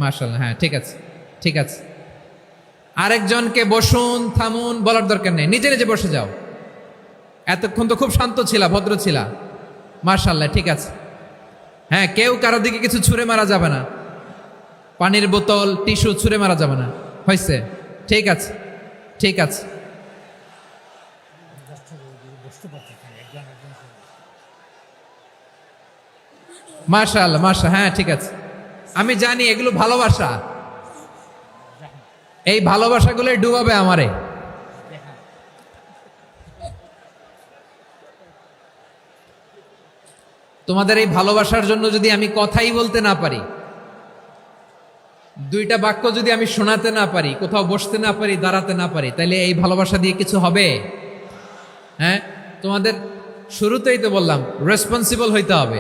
মাশাআল্লাহ, হ্যাঁ ঠিক আছে, ঠিক আছে। আরেকজনকে বসুন থামুন বলার দরকার নেই, নিজে নিজে বসে যাও। এতক্ষণ তো খুব শান্ত ছিলা, ভদ্র ছিলা, মাশাআল্লাহ, ঠিক আছে। হ্যাঁ, কেউ কারো দিকে কিছু ছুঁড়ে মারা যাবে না, পানির বোতল টিস্যু ছুঁড়ে মারা যাবে না, হয়েছে? ঠিক আছে, ঠিক আছে। মাশাআল্লাহ, মাশাআল্লাহ, হ্যাঁ ঠিক আছে। আমি জানি এগুলো ভালোবাসা, এই ভালোবাসাগুলো ডুবাবে আমারে। তোমাদের এই ভালোবাসার জন্য যদি আমি কথাই বলতে না পারি, দুইটা বাক্য যদি আমি শোনাতে না পারি, কোথাও বসতে না পারি, দাঁড়াতে না পারি, তাহলে এই ভালোবাসা দিয়ে কিছু হবে? হ্যাঁ, তোমাদের শুরুতেই তো বললাম রেসপন্সিবল হইতে হবে।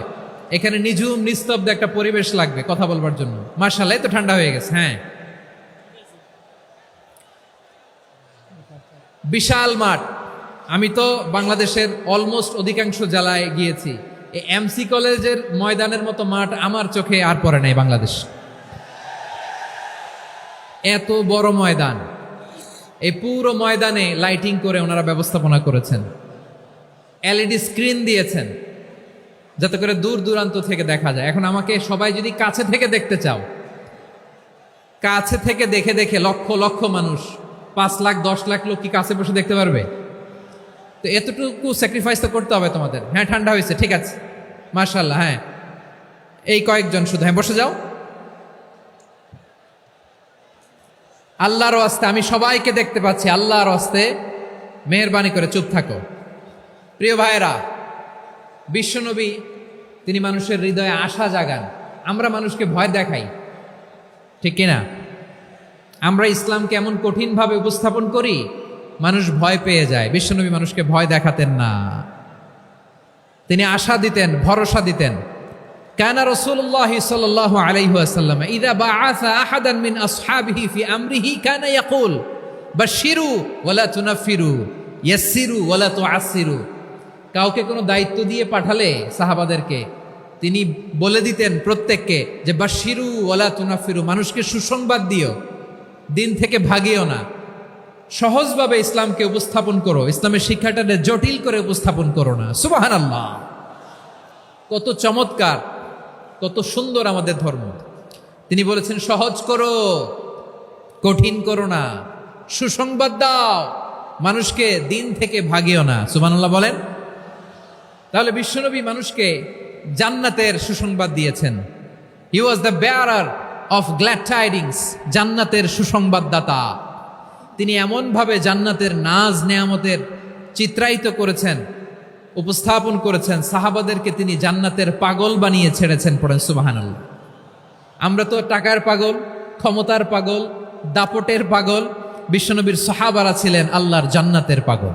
এখানে নিঝুম নিস্তব্ধ একটা পরিবেশ লাগবে কথা বলবার জন্য। মাশাআল্লাহ, তো ঠান্ডা হয়ে গেছে। হ্যাঁ, বিশাল মাঠ। আমি তো বাংলাদেশের অলমোস্ট অধিকাংশ জেলায় গিয়েছি, এই এমসি কলেজের ময়দানের মতো মাঠ আমার চোখে আর পড়ে নাই বাংলাদেশ। এত বড় ময়দান, এই পুরো ময়দানে লাইটিং করে ওনারা ব্যবস্থাপনা করেছেন, এলইডি স্ক্রিন দিয়েছেন যাতে করে দূর দূরান্ত থেকে দেখা যায়। এখন আমাকে সবাই যদি কাছে থেকে দেখতে চাও, কাছে থেকে দেখে দেখে লক্ষ লক্ষ মানুষ, 5 লাখ 10 লাখ লোক কি কাছে বসে দেখতে পারবে? তো এতটুকু স্যাক্রিফাইস তো করতে হবে তোমাদের। হ্যাঁ, ঠান্ডা হয়েছে, ঠিক আছে, মাশাআল্লাহ। হ্যাঁ, এই কয়েকজন শুধু, হ্যাঁ বসে যাও। আল্লাহর ওয়াস্তে আমি সবাইকে দেখতে পাচ্ছি, আল্লাহর ওয়াস্তে মেহেরবানি করে চুপ থাকো। প্রিয় ভাইয়েরা, বিশ্বনবী তিনি মানুষের হৃদয়ে আশা জাগান। আমরা মানুষকে ভয় দেখাই, ঠিক কিনা? আমরা ইসলামকে এমন কঠিনভাবে উপস্থাপন করি, মানুষ ভয় পেয়ে যায়। বিশ্বনবী মানুষকে ভয় দেখাতেন না, তিনি আশা দিতেন, ভরসা দিতেন। কানা রাসূলুল্লাহ সাল্লাল্লাহু আলাইহি ওয়াসাল্লাম ইযা বাআসা আহাদান মিন আসহাবিহি ফি আমরিহি কানা ইয়াকুল বাশশিরু ওয়ালা তুনাফিরু ইয়াসসিরু ওয়ালা তুআসসিরু। কাউকে কোনো দায়িত্ব দিয়ে পাঠালে সাহাবাদেরকে তিনি বলে দিতেন প্রত্যেককে যে বাশশিরু ওয়ালা তুনাফিরু, মানুষকে সুসংবাদ দিও, দিন থেকে ভাগিও না। সহজভাবে ইসলামকে উপস্থাপন করো, ইসলামের শিক্ষাটাকে জটিল করে উপস্থাপন করো না। সুবহানাল্লাহ, কত চমৎকার, কত সুন্দর আমাদের ধর্ম। তিনি বলেছেন সহজ করো, কঠিন করো না, সুসংবাদ দাও, মানুষকে দিন থেকে ভাগিও না। সুবহানাল্লাহ বলেন। তাহলে বিশ্বনবী মানুষকে জান্নাতের সুসংবাদ দিয়েছেন। He was the bearer of glad tidings, জান্নাতের সুসংবাদদাতা। তিনি এমনভাবে জান্নাতের নাজ নেয়ামতের চিত্রায়িত করেছেন, উপস্থাপন করেছেন, সাহাবাদেরকে তিনি জান্নাতের পাগল বানিয়ে ছেড়েছেন। পড়েন সুবহানাল্লাহ। আমরা তো টাকার পাগল, ক্ষমতার পাগল, দাপটের পাগল। বিশ্বনবীর সাহাবারা ছিলেন আল্লাহর জান্নাতের পাগল।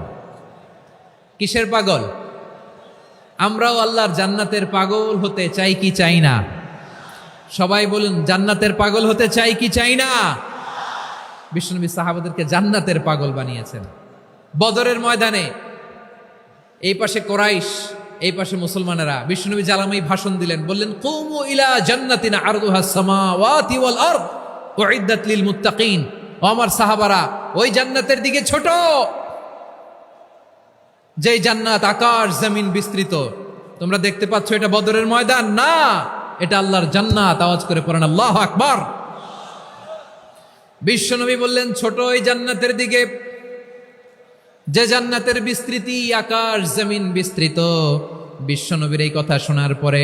কিসের পাগল? আমরাও আল্লাহর জান্নাতের পাগল হতে চাই কি চাই না? সবাই বলুন, জান্নাতের পাগল হতে চাই কি চাই না? বিশ্বনবী সাহাবাদেরকে জান্নাতের পাগল বানিয়েছেন। বদরের ময়দানে এই পাশে কোরাইশ, এই পাশে মুসলমানেরা। বিশ্বনবী জ্বালাময়ী ভাষণ দিলেন, বললেন কুমু ইলা জান্নাতিন আরদুহাস সামাওয়াতি ওয়াল আরদ উইদ্দাত লিল মুত্তাকিন। ও আমার সাহাবারা, ওই জান্নাতের দিকে ছোট, যেই জান্নাত আকাশ জমিন বিস্তৃত। তোমরা দেখতে পাচ্ছ এটা বদরের ময়দান না, এটা আল্লাহর জান্নাত। আওয়াজ করে পড়েন আল্লাহু আকবার। বিশ্বনবী বললেন ছোট ওই জান্নাতের দিকে, যে জান্নাতের বিস্তৃতি আকাশ জমিন বিস্তৃত। বিশ্বনবীর এই কথা শোনার পরে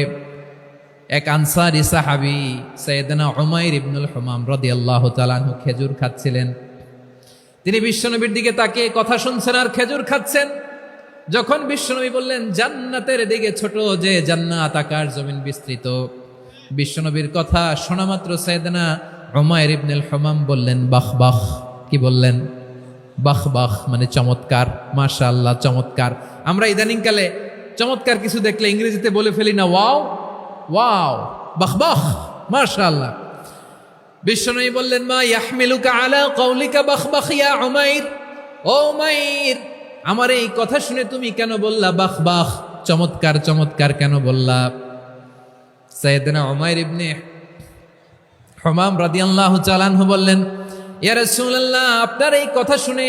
এক আনসারী সাহাবী সাইয়েদনা উমাইর ইবনুল হুমাম রাদিয়াল্লাহু তাআলা আনহু খেজুর খাচ্ছিলেন। তিনি বিশ্বনবীর দিকে তাকিয়ে কথা শুনছেন আর খেজুর খাচ্ছেন। যখন বিশ্বনবী বললেন জান্নাতের দিকে ছোট, যে জান্নাত আকাশ জমিন বিস্তৃত, বিশ্বনবীর কথা শোনা মাত্র সাইয়েদনা উমাইর ইবনুল হুমাম বললেন বাহ বাহ। কি বললেন? বাহ বাহ, মানে চমৎকার, মাশাআল্লাহ, চমৎকার। আমরা ইদানিং কালে চমৎকার কিছু দেখলে ইংরেজিতে বলে ফেলি না ওয়াও ওয়াও, বাহ বাহ, মাশাআল্লাহ। বিশ্বনবী বললেন মা ইয়াহমিলুকা আলা কওলিকা বাহ বাহ ইয়া উমাইর। ও উমাইর, আমার এই কথা শুনে তুমি কেন বললা বাহ বাহ, চমৎকার চমৎকার কেন বললা? সাইয়েদনা উমাইর ইবনে হুমাম রাদিয়াল্লাহু তাআলা আনহু বললেন ইয়া রাসূলুল্লাহ, আপনার এই কথা শুনে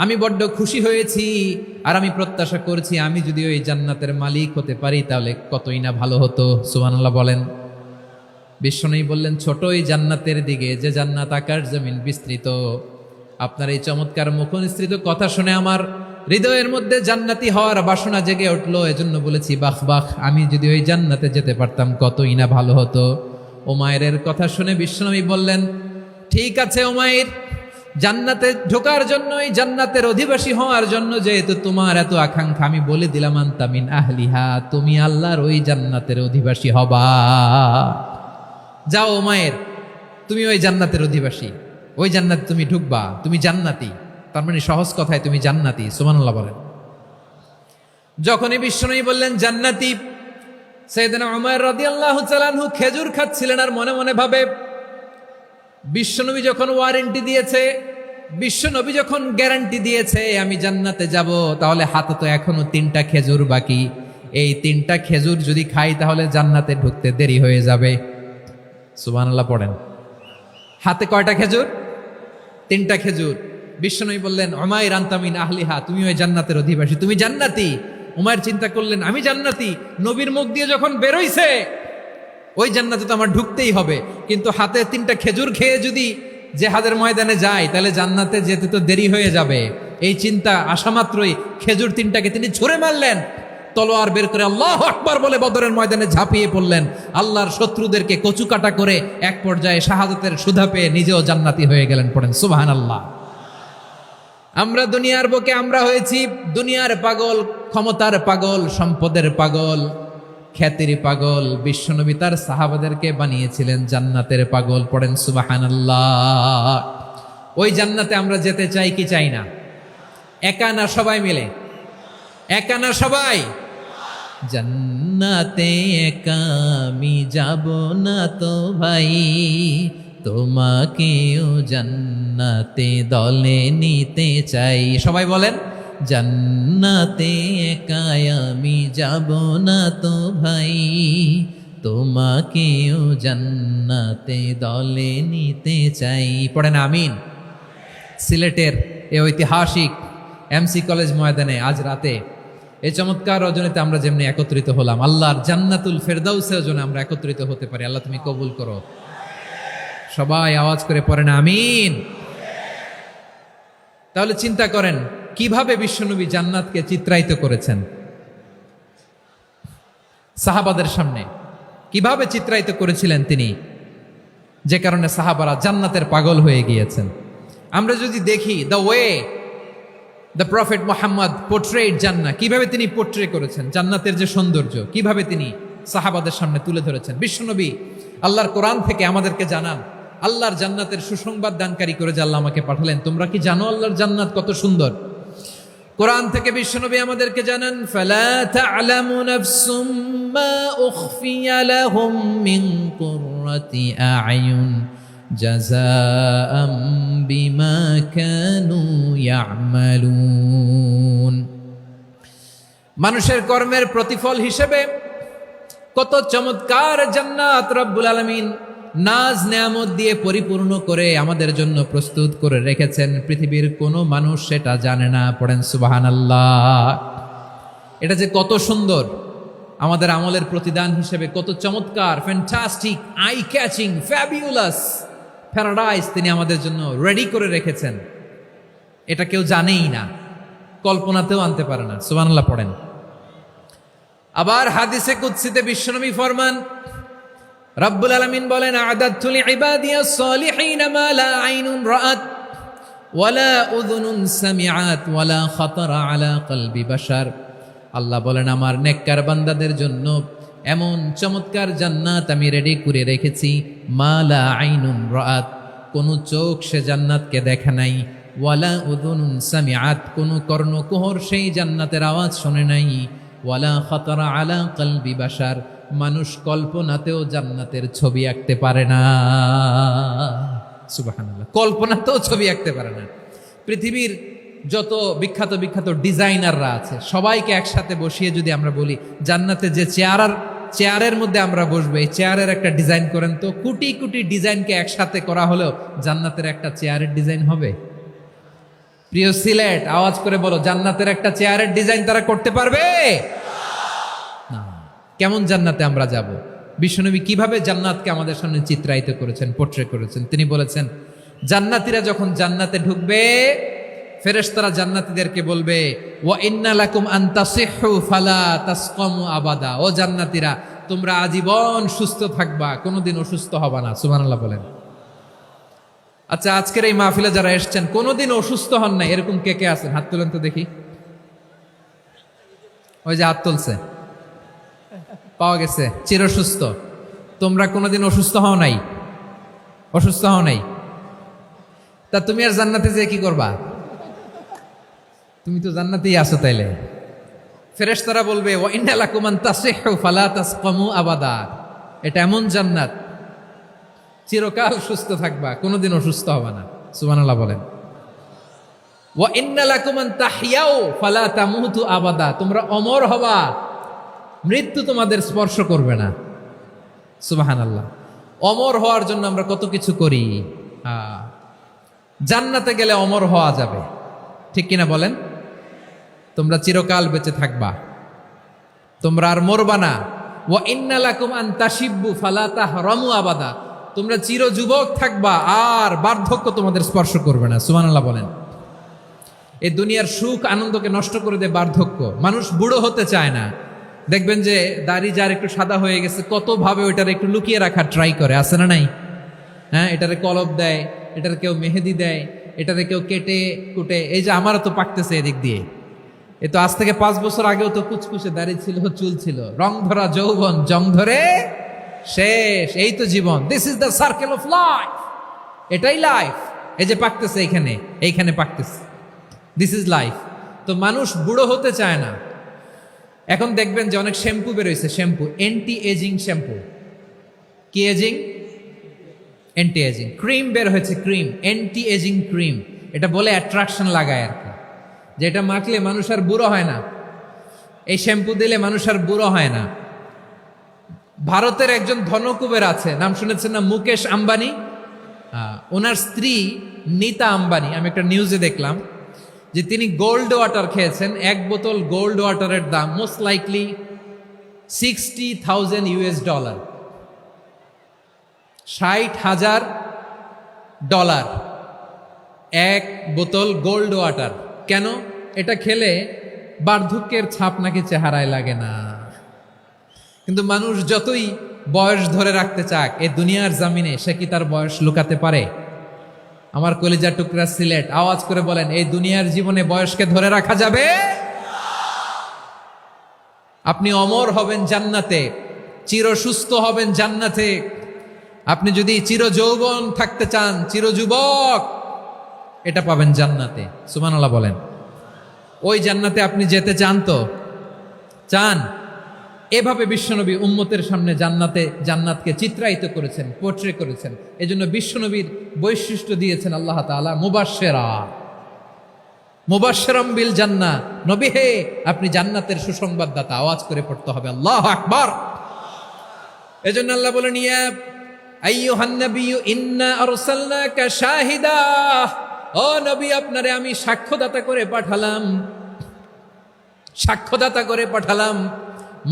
আমি বড্ড খুশি হয়েছি, আর আমি প্রত্যাশা করছি আমি যদি ওই জান্নাতের মালিক হতে পারি তাহলে কতই না ভালো হতো। সুবহানাল্লাহ বলেন। বিশ্বনবী বললেন ছোট ওই জান্নাতের দিকে, যে জান্নাত আকাশ জমিন বিস্তৃত। আপনার এই চমৎকার মুখনিসৃত কথা শুনে আমার হৃদয়ের মধ্যে জান্নাতি হওয়ার বাসনা জেগে উঠলো, এজন্য বলেছি বাহ বাহ, আমি যদি ওই জান্নাতে যেতে পারতাম কতই না ভালো হতো। উমাইরের কথা শুনে বিশ্বনবী বললেন ঠিক আছে উমাইর, জান্নাতে ঢোকার জন্য, এই জান্নাতের অধিবাসী হওয়ার জন্য যেহেতু তোমার এত আকাঙ্ক্ষা, আমি বলে দিলাম আনতা মিন আহলিহা, তুমি আল্লাহর ওই জান্নাতের অধিবাসী হবা। যাও উমাইর, তুমি ওই জান্নাতের অধিবাসী, ওই জান্নাতে তুমি ঢুকবা, তুমি জান্নাতি। তার মানে সহজ কথায় তুমি জান্নাতি। সুবহানাল্লাহ বলেন। যখনই বিশ্বনবী বললেন জান্নাতি, সাইয়েদনা উমাইর রাদিয়াল্লাহু তাআলা আনহু খেজুর খাচ্ছিলেন আর মনে মনে ভাবে বিশ্বনবী যখন ওয়ারেন্টি দিয়েছে, বিশ্বনবী যখন গ্যারান্টি দিয়েছে আমি জান্নাতে যাব, তাহলে হাতে তো এখনো 3টা খেজুর বাকি। এই 3টা খেজুর যদি খাই তাহলে জান্নাতে ঢুকতে দেরি হয়ে যাবে। সুবহানাল্লাহ পড়েন। হাতে কয়টা খেজুর? 3টা খেজুর। বিশ্বনবী বললেন উমাইর আনতা মিন আহলিহা, তুমি ওই জান্নাতের অধিবাসী, তুমি জান্নাতি। উমাইর চিন্তা করলেন আমি জান্নাতি, নবীর মুখ দিয়ে যখন বেরোইছে ওই জান্নাতে তো আমার ঢুকতেই হবে, কিন্তু হাতে 3টা খেজুর খেয়ে যদি জেহাদের ময়দানে যাই তাহলে জান্নাতে যেতে তো দেরি হয়ে যাবে। এই চিন্তা আসা মাত্রই খেজুর 3টাকে তিনি ছুঁড়ে মারলেন, তলোয়ার বের করে আল্লাহু আকবার বলে বদরের ময়দানে ঝাঁপিয়ে পড়লেন। আল্লাহর শত্রুদেরকে কচুকাটা করে এক পর্যায়ে শাহাদাতের সুধা পেয়ে নিজেও জান্নাতি হয়ে গেলেন। পড়েন সুবহানাল্লাহ। আমরা দুনিয়ার বুকে আমরা হয়েছি দুনিয়ার পাগল, ক্ষমতার পাগল, সম্পদের পাগল, খ্যাতির পাগল। বিশ্বনবী তার সাহাবাদেরকে বানিয়েছিলেন জান্নাতের পাগল। পড়েন সুবহানাল্লাহ। ওই জান্নাতে আমরা যেতে চাই কি চাই না? একা না সবাই মিলে? একা না সবাই? জান্নাতে একা আমি যাব না তো ভাই, তোমাকেও জান্নাতে দলে নিতে চাই। সবাই বলেন জান্নাতে একা আমি যাব না তো ভাই, তোমাকেও জান্নাতে দলে নিতে চাই। পড়েন আমিন। সিলেটের এই ঐতিহাসিক এমসি কলেজ ময়দানে আজ রাতে এই চমৎকার রজনীতে আমরা যেমনি একত্রিত হলাম, আল্লাহর জান্নাতুল ফেরদাউসের জন্য আমরা একত্রিত হতে পারি। আল্লাহ তুমি কবুল করো। সবাই আওয়াজ করে পড়েন আমিন। তাহলে চিন্তা করেন কিভাবে বিশ্বনবী জান্নাতকে চিত্রায়িত করেছেন সাহাবাদের সামনে, কিভাবে চিত্রায়িত করেছিলেন তিনি, যে কারণে সাহাবারা জান্নাতের পাগল হয়ে গিয়েছেন। আমরা যদি দেখি the way the prophet Muhammad portrait জান্নাত, কিভাবে তিনি পোর্ট্রে করেছেন জান্নাতের যে সৌন্দর্য, কিভাবে তিনি সাহাবাদের সামনে তুলে ধরেছেন। বিশ্বনবী আল্লাহর কোরআন থেকে আমাদেরকে জানান আল্লাহর জান্নাতের সুসংবাদ দানকারী করে যে আল্লাহ আমাকে পাঠালেন। তোমরা কি জানো আল্লাহর জান্নাত কত সুন্দর? কোরআন থেকে বিশ্বনবী আমাদেরকে জানান ফালা তা'লামু নাফসুম মা উখফিয়া লাহুম মিন কুররাতি আ'য়ুন জাযাআম বিমা কানু ইয়া'মালুন মানুষের কর্মের প্রতিফল হিসেবে কত চমৎকার জান্নাত রব্বুল আলামিন নাজ নেয়ামত দিয়ে পরিপূর্ণ করে আমাদের জন্য প্রস্তুত করে রেখেছেন। পৃথিবীর কোনো মানুষ সেটা জানে না। পড়েন সুবহানাল্লাহ। এটা যে কত সুন্দর, আমাদের আমলের প্রতিদান হিসেবে কত চমৎকার, fantastic, eye catching, fabulous paradise তিনি আমাদের জন্য রেডি করে রেখেছেন। এটা কেউ জানেই না, কল্পনাতেও আনতে পারে না। সুবহানাল্লাহ পড়েন। আবার হাদিসে কুদসিতে বিশ্বনবী ফরমান, রব্বুল আলামিন বলেন, আ'দাদতু লিইবাদিয়াস সালিহিনা মা লা আইনুন রাআত ওয়ালা উযুনুন সামিআত ওয়ালা খাতারা আলা কলবি বাশার। আল্লাহ বলেন, আমার নেককার বান্দাদের জন্য এমন চমৎকার জান্নাত আমি রেডি করে রেখেছি, মা লা আইনুন রাআত, কোন চোখ সে জান্নাতকে দেখে নাই, ওয়ালা উযুনুন সামিআত, কোন কর্ণকুহর সেই জান্নাতের আওয়াজ শোনে নাই, ওয়ালা খাতারা আলা কলবি বাশার, মানুষ কল্পনাতেও জান্নাতের ছবি আঁকতে পারে না। সুবহানাল্লাহ, কল্পনাতেও ছবি আঁকতে পারে না। পৃথিবীর যত বিখ্যাত বিখ্যাত ডিজাইনাররা আছে সবাইকে একসাথে বসিয়ে যদি আমরা বলি জান্নাতে যে চেয়ারের মধ্যে আমরা বসবো, এই চেয়ারের একটা ডিজাইন করেন তো, কোটি কোটি ডিজাইনকে একসাথে করা হলেও জান্নাতের একটা চেয়ারের ডিজাইন হবে? প্রিয় সিলেট, আওয়াজ করে বলো, জান্নাতের একটা চেয়ারের ডিজাইন তারা করতে পারবে না। কেমন জান্নাতে আমরা যাব? বিশ্বনবী কিভাবে জান্নাতকে আমাদের সামনে চিত্রায়িত করেছেন, পোট্রে করেছেন। তিনি বলেছেন, জান্নাতীরা যখন জান্নাতে ঢুকবে, ফেরেশতারা জান্নাতীদেরকে বলবে, ওয়া ইন্না লাকুম আন তাসিহু ফালা তাসকামু আবাদা। ও জান্নাতীরা, তোমরা আজীবন সুস্থ থাকবা, কোনোদিন অসুস্থ হবা না। সুবহানাল্লাহ বলেন। আচ্ছা, আজকের এই মাহফিলে যারা এসেছেন কোনোদিন অসুস্থ হন নাই, এরকম কে কে আছেন? হাত তুলেন তো দেখি। ওই যে হাত তুলছে, পাওয়া গেছে, চিরসুস্থ। তোমরা কোনোদিন অসুস্থ হও নাই? অসুস্থ হও নাই? তা তুমি আর জান্নাতে যেয়ে কি করবা? তুমি তো জান্নাতেই আছো। তাইলে ফেরেশতারা বলবে, ওয়া ইন্না লাকুম আন তাসিহু ফালা তাসকামু আবাদা। এটা এমন জান্নাত, চিরকাল সুস্থ থাকবা, কোনোদিন অসুস্থ হবে না। সুবহানাল্লাহ বলেন। ওয়া ইন্না লাকুম আন তাহইয়াউ ফালা তামুতু আবাদা। তোমরা অমর হবা, মৃত্যু তোমাদের স্পর্শ করবে না। সুবহানাল্লাহ। অমর হওয়ার জন্য আমরা কত কিছু করি। জান্নাতে গেলে অমর হওয়া যাবে, ঠিক কিনা বলেন? তোমরা চিরকাল বেঁচে থাকবা, তোমরা আর মরবা না। ওয়া ইন্না লাকুম আন তাশিব্বু ফালা তাহরামু আবাদা। তোমরা চির যুবক থাকবা, আর বার্ধক্য তোমাদের স্পর্শ করবে না। সুবহানাল্লাহ বলেন। এই দুনিয়ার সুখ আনন্দকে নষ্ট করে দেয় বার্ধক্য। মানুষ বুড়ো হতে চায় না। দেখবেন যে দাড়ি যার একটু সাদা হয়ে গেছে, কত ভাবে ওইটার একটু লুকিয়ে রাখার ট্রাই করে, আছে না নাই? হ্যাঁ, এটারে কলপ দেয়, এটার কেউ মেহেদি দেয়, এটারে কেউ কেটে কুটে। এই যে আমারও তো পাকতেছে এদিক দিয়ে। এ তো আজ থেকে 5 বছর আগেও তো কুচকুচে দাড়ি ছিল, চুল ছিল, রং ধরা যৌবন, জং ধরে শেষ। এই তো জীবন। This is the circle of life. এটাই লাইফ। এই যে পাকতেছে এইখানে পাকতেছে, দিস ইজ লাইফ। তো মানুষ বুড়ো হতে চায় না। এখন দেখবেন যে অনেক শ্যাম্পু বেরোইছে, শ্যাম্পু, অ্যান্টি এজিং শ্যাম্পু। কি এজিং? Anti aging. ক্রিম বের হয়েছে, ক্রিম, অ্যান্টি এজিং ক্রিম। এটা বলে অ্যাট্রাকশন লাগায় আর কি, যে এটা মাখলে মানুষ আর বুড়ো হয় না, এই শ্যাম্পু দিলে মানুষ আর বুড়ো হয় না। ভারতের একজন ধনকুবের আছে, নাম শুনেছেন না? মুকেশ আম্বানি। ওনার স্ত্রী নীতা আম্বানি, আমি একটা নিউজে দেখলাম যে তিনি গোল্ড ওয়াটার খেয়েছেন। 1 বোতল গোল্ড ওয়াটারের দাম মোস্ট লাইকলি $60,000, $60,000 1 বোতল গোল্ড ওয়াটার। কেন? এটা খেলে বার্ধক্যের ছাপ নাকি চেহারায় লাগে না। কিন্তু মানুষ যতই বয়স ধরে রাখতে চাক এই দুনিয়ার জামিনে, সে কি তার বয়স লুকাতে পারে? আমার কলিজা টুকরা সিলেট, আওয়াজ করে বলেন, এই দুনিয়ার জীবনে বয়সকে ধরে রাখা যাবে? আপনি অমর হবেন জান্নাতে, চির সুস্থ হবেন জান্নাতে। আপনি যদি চির যৌবন থাকতে চান, চির যুবক, এটা পাবেন জান্নাতে। সুবহানাল্লাহ বলেন। ওই জান্নাতে আপনি যেতে চান তো? চান? এভাবে বিশ্বনবী উম্মতের সামনে জান্নাতকে চিত্রায়িত করেছেন, পোট্রে করেছেন। এজন্য বিশ্বনবীর বৈশিষ্ট্য দিয়েছেন আল্লাহ তাআলা মুবাশশিরা। মুবাশশিরাম বিল জান্নাহ, নবী হে আপনি জান্নাতের সুসংবাদদাতা। আওয়াজ করে পড়তে হবে আল্লাহু আকবার। এজন্য আল্লাহ বলেন ইয়া আইয়ুহান নাবিয়্যু ইন্না আরসালনাকা শাহিদা, ও নবী আপনারে আমি সাক্ষ্যদাতা করে পাঠালাম, সাক্ষ্যদাতা করে পাঠালাম।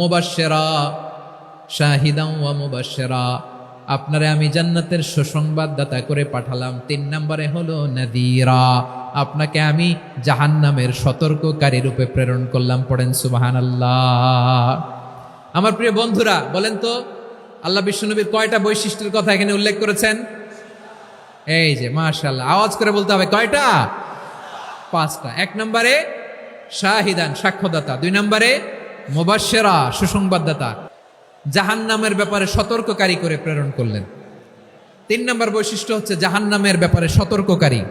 মুবাশশিরা শাহিদান ওয়া মুবাশশিরা, আপনারে আমি জান্নাতের সুসংবাদদাতা করে পাঠালাম। 3 নম্বরে হলো নাযীরা, আপনাকে আমি জাহান্নামের সতর্ককারী রূপে প্রেরণ করলাম। পড়েন সুবহানাল্লাহ। আমার প্রিয় বন্ধুরা বলেন তো, আল্লাহ বিশ্বনবীর কয়টা বৈশিষ্ট্যের কথা এখানে উল্লেখ করেছেন? এই যে মাশাআল্লাহ, আওয়াজ করে বলতে হবে কয়টা? 5টা। 1 নম্বরে শাহিদান, সাক্ষ্যদাতা। 2 নম্বরে মুবাশশিরা, সুসংবাদদাতা, জাহান্নামের ব্যাপারে সতর্ককারী করে প্রেরণ করলেন। 3 নম্বর বৈশিষ্ট্য হচ্ছে জাহান্নামের ব্যাপারে সতর্ককারী।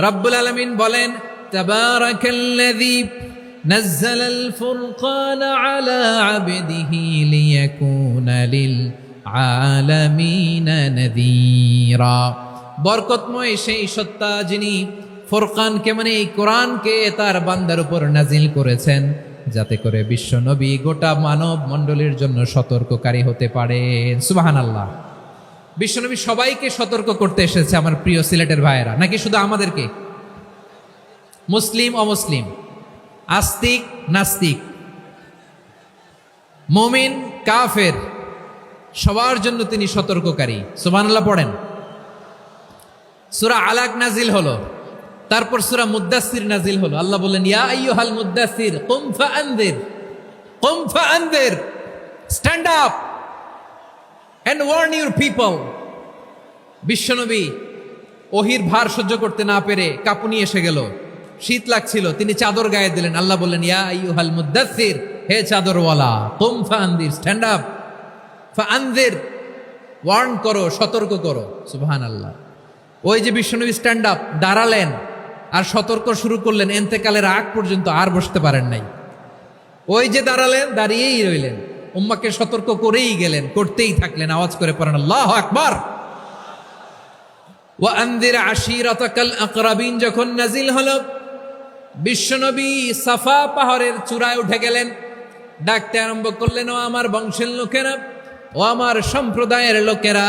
রব্বুল আলামিন বলেন তাবারাকাল্লাযী নাযালাল ফুরকানা আলা আবদিহি লিয়াকুনা লিল আলামিনা নাযীরা, বরকতময় সেই সত্তা যিনি ফুরকানকে মানে এই কোরআনকে তার বান্দার উপর নাজিল করেছেন, যাতে করে বিশ্ব নবী গোটা মানব মণ্ডলীর জন্য সতর্ককারী হতে পারেন। সুবহানাল্লাহ। বিশ্বনবী সবাইকে সতর্ক করতে এসেছে আমার প্রিয় সিলেটের ভাইয়েরা, নাকি শুধু আমাদেরকে? মুসলিম অমুসলিম, আস্তিক নাস্তিক, মুমিন কাফের, সবার জন্য তিনি সতর্ককারী। সুবহানাল্লাহ পড়েন। সূরা আলাক নাজিল হলো, তারপর সূরা মুদ্দাসসির নাজিল হলো। আল্লাহ বললেন ইয়া আইয়ুহাল মুদ্দাসসির কুম ফাআনযির, কুম ফাআনযির, stand up and warn your people. বিশ্বনবী ওহির ভার সহ্য করতে না পেরে কাঁপুনি এসে গেল, শীত লাগছিল, তিনি চাদর গায়ে দিলেন। আল্লাহ বললেন ইয়া আইয়ুহাল মুদ্দাসসির, হে চাদরওয়ালা, কুম ফাআনযির, স্ট্যান্ড আপ, ফাআনযির, ওয়ার্ন করো, সতর্ক করো। সুবহানাল্লাহ। ওই যে বিশ্বনবী স্ট্যান্ড আপ, দাঁড়ালেন আর সতর্ক শুরু করলেন, এন্তেকালের আগ পর্যন্ত আর বসতে পারেন নাই। ওই যে দাঁড়ালেন, দাঁড়িয়েই রইলেন, উম্মাকে সতর্ক করেই গেলেন, করতেই থাকলেন। আওয়াজ করে পড়েন আল্লাহু আকবার। ওয়া আনযির আশীরাতাকাল আকরাবিন যখন নাজিল হলো, বিশ্বনবী সাফা পাহাড়ের চূড়ায় উঠে গেলেন, ডাকতে আরম্ভ করলেন ও আমার বংশের লোকেরা, ও আমার সম্প্রদায়ের লোকেরা,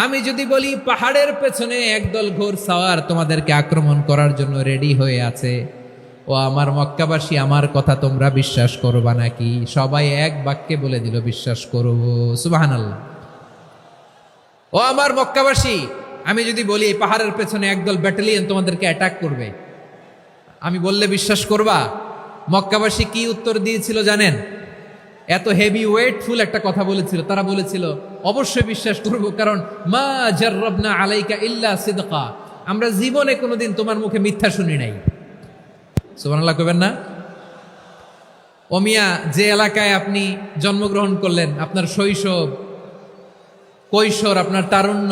আমি যদি বলি পাহাড়ের পেছনে একদল ঘোড়সাওয়ার তোমাদেরকে আক্রমণ করার জন্য রেডি হয়ে আছে, ও আমার মক্কাবাসী আমার কথা তোমরা বিশ্বাস করবা নাকি? সবাই এক বাক্যে বলে দিল বিশ্বাস করব। সুবহানাল্লাহ। ও আমার মক্কাবাসী, আমি যদি বলি এই পাহাড়ের পেছনে একদল ব্যাটালিয়ন তোমাদেরকে অ্যাটাক করবে, আমি বললে বিশ্বাস করবা? মক্কাবাসী কি উত্তর দিয়েছিল জানেন? এত হেভি ওয়েটফুল একটা কথা বলেছিল। তারা বলেছিল অবশ্যই বিশ্বাস করব, কারণ মা জাররাবনা আলাইকা ইল্লা সিদকা, আমরা জীবনে কোনোদিন তোমার মুখে মিথ্যা শুনি নাই। সুবহানাল্লাহ কইবেন না? ও মিয়া, যে এলাকায় আপনি জন্মগ্রহণ করলেন, আপনার শৈশব, কৈশোর, আপনার তারুণ্য,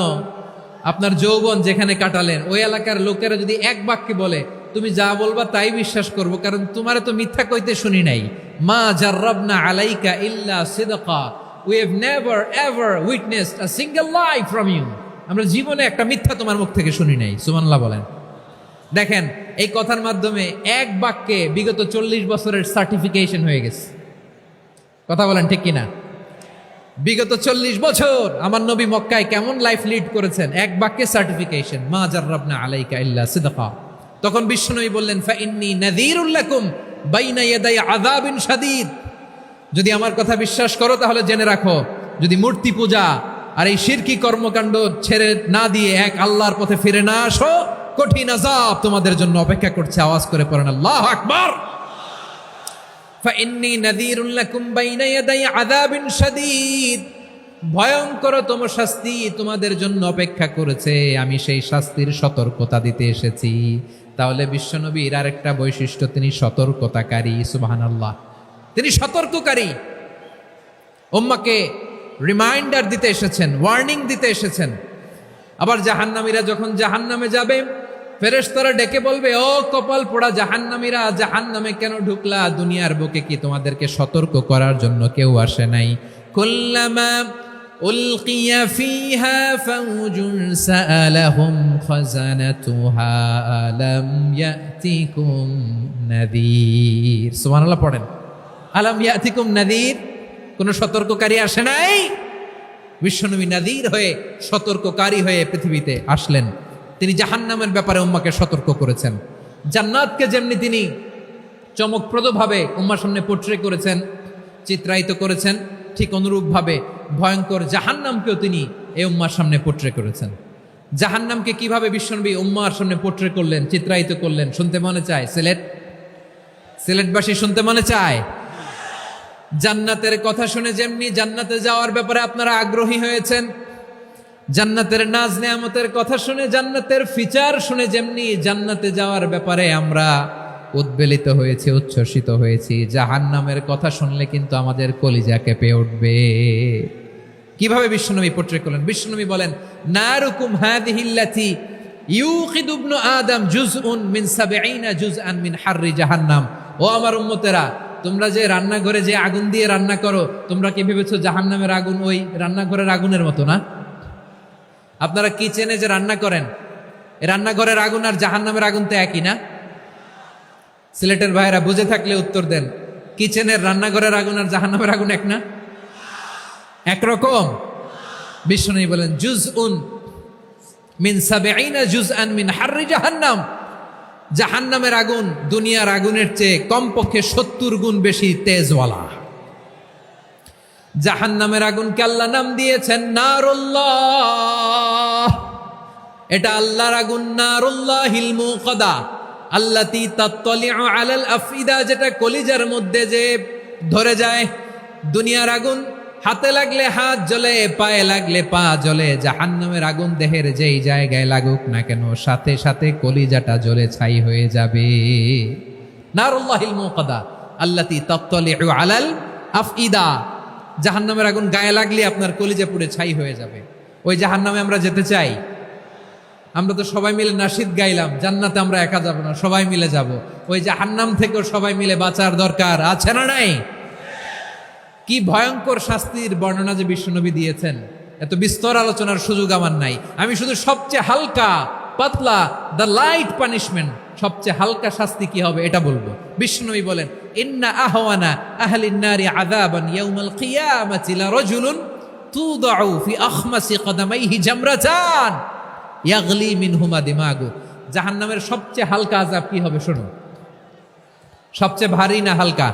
আপনার যৌবন যেখানে কাটালেন, ওই এলাকার লোকেরা যদি এক বাক্যে বলে তুমি যা বলবা তাই বিশ্বাস করব, কারণ তোমারে তো মিথ্যা কইতে শুনি নাই। মা জাররাবনা আলাইকা ইল্লা সিদকা, we have never ever witnessed a single lie from you, আমরা জীবনে একটা মিথ্যা তোমার মুখ থেকে শুনি নাই। সুবহানাল্লাহ বলেন। দেখেন, এই কথার মাধ্যমে এক বাক্যে বিগত 40 বছরের সার্টিফিকেশন হয়ে গেছে। কথা বলেন ঠিক কিনা? বিগত 40 বছর আমার নবী মক্কায় কেমন লাইফ লিড করেছেন, এক বাক্যে সার্টিফিকেশন, মা জাররাবনা আলাইকা ইল্লা সিদকা। তখন বিশ্বনবী বললেন ফাইন্নী নাযীরুল লাকুম বাইনা ইয়াদাই আযাবিন শাদীদ, যদি আমার কথা বিশ্বাস করো তাহলে জেনে রাখো, যদি মূর্তি পূজা আর এই শিরকি কর্মকাণ্ড ছেড়ে না দিয়ে এক আল্লাহর পথে ফিরে না আসো, কঠিন আযাব তোমাদের জন্য অপেক্ষা করছে। আওয়াজ করে পড়েন আল্লাহু আকবার। ফাইন্নী নাযীরুল লাকুম বাইনা ইয়াদাই আযাবিন শাদীদ, ভয়ঙ্করতম শাস্তি তোমাদের জন্য অপেক্ষা করেছে, আমি সেই শাস্তির সতর্কতা দিতে এসেছি। তাহলে বিশ্বনবীর আরেকটা বৈশিষ্ট্য, তিনি সতর্কতাকারী। সুবহানাল্লাহ, তিনি সতর্ককারী। উম্মাকে রিমাইন্ডার দিতে এসেছেন, ওয়ার্নিং দিতে এসেছেন। আবার জাহান্নামীরা যখন জাহান্নামে যাবে, ফেরেশতারা ডেকে বলবে ও কপাল পোড়া জাহান্নামীরা, জাহান্নামে কেন ঢুকলা? দুনিয়ার বুকে কি তোমাদেরকে সতর্ক করার জন্য কেউ আসে নাই? কুল্লামা উলকিয়া ফিহা ফাউজুন সাআলাহুম খাযানাতুহা আলাম ইয়াতিকুম নাযীর। সুবহানাল্লাহ পড়েন। আলাম ইয়াতিকুম নাযীর, কোন সতর্ককারী আসে নাই? বিশ্বনবী নাযীর হয়ে, সতর্ককারী হয়ে পৃথিবীতে আসলেন। তিনি জাহান্নামের ব্যাপারে উম্মাকে সতর্ক করেছেন। জান্নাতকে যেমনি তিনি চমকপ্রদভাবে উম্মার সামনে পোট্রে করেছেন, চিত্রায়িত করেছেন, ঠিক অনুরূপভাবে ভয়ঙ্কর জাহান্নামকেও তিনি এই উম্মার সামনে পোট্রে করেছেন। জাহান্নামকে কিভাবে বিশ্বনবী উম্মার সামনে পোট্রে করলেন, চিত্রায়িত করলেন, শুনতে মনে চায়? সিলেটবাসী শুনতে মনে চায়? জান্নাতের কথা শুনে যেমনি জান্নাতে যাওয়ার ব্যাপারে আপনারা আগ্রহী হয়েছেন, জান্নাতের নাজ নেয়ামতের কথা শুনে, জান্নাতের ফিচার শুনে যেমনি জান্নাতে যাওয়ার ব্যাপারে আমরা উদ্বেলিত হয়েছি, উচ্ছ্বসিত হয়েছি, জাহান্নামের কথা শুনলে কিন্তু আমাদের কলিজা কেঁপে উঠবে। কিভাবে বিশ্বনবী পোট্রে করলেন? বিশ্বনবী বলেন, নারুকুম হাযিহিল্লাতী ইউকিদু ইবনু আদম জুজউন মিন ৭০ জুজআন মিন হাররি জাহান্নাম। ও আমার উম্মতেরা, তোমরা যে রান্নাঘরে যে আগুন দিয়ে রান্না করো, তোমরা কি ভেবেছো জাহান্নামের আগুন ওই রান্নাঘরের আগুনের মতো না? আপনারা কিচেনে যে রান্না করেন, রান্নাঘরের আগুন আর জাহান্নামের আগুন তো একই না? সিলেটের ভাইরা বুঝে থাকলে উত্তর দেন। কিচেনের রান্নাঘরের আগুন আর জাহান্নামের আগুন এক না? একরকম? বিষ্ণু বলেন, জুজউন মিন ৭০ জুজআন মিন হাররি জাহান্নাম। জাহান্নামের আগুন দুনিয়ার আগুনের চেয়ে কমপক্ষে ৭০ গুণ বেশি তেজওয়ালা। জাহান্নামের আগুনকে আল্লাহ নাম দিয়েছেন নারুল্লাহ। এটা আল্লাহর আগুন, নারুল্লাহিল মুকাদা আল্লাতী তাত্তালিউ আলাল আফইদা, যেটা কলিজার মধ্যে যে ধরে যায়। দুনিয়ার আগুন হাতে লাগলে হাত জ্বলে, পায়ে লাগলে পা জ্বলে। জাহান্নামের আগুন দেহের যেই জায়গায় লাগুক না কেন, সাথে সাথে কলিজাটা জ্বলে ছাই হয়ে যাবে। নারুল্লাহিল মুকাদা আল্লাতী তাত্তালিউ আলাল আফইদা। জাহান্নামের আগুন গায়ে লাগলে আপনার কলিজা পুড়ে ছাই হয়ে যাবে। ওই জাহান্নামে আমরা যেতে চাই? আমরা তো সবাই মিলে নাশিদ গাইলাম, জান্নাতে আমরা একা যাব না, সবাই মিলে যাব। ওই জাহান্নাম থেকেও সবাই মিলে বাঁচার দরকার আছে না নাই? কি ভয়ঙ্কর শাস্তির বর্ণনা যে বিশ্বনবী দিয়েছেন, এত বিস্তর আলোচনার সুযোগ আমার নাই। আমি শুধু সবচেয়ে হালকা পাতলা, দ্য লাইট পানিশমেন্ট, সবচেয়ে হালকা শাস্তি কি হবে এটা বলবো। বিশ্বনবী বলেন, ইন্না আহওয়ানা আহলিন নারি আযাবান ইয়াউমাল কিয়ামাতি লারাজুলুন তুদাউ ফি আখমাসি কদামাইহি জামরাতান ইয়াগলি মিনহুমা দিমাগু। জাহান্নামের সবচেয়ে হালকা আযাব কি হবে শোনো। সবচেয়ে ভারী না হালকা?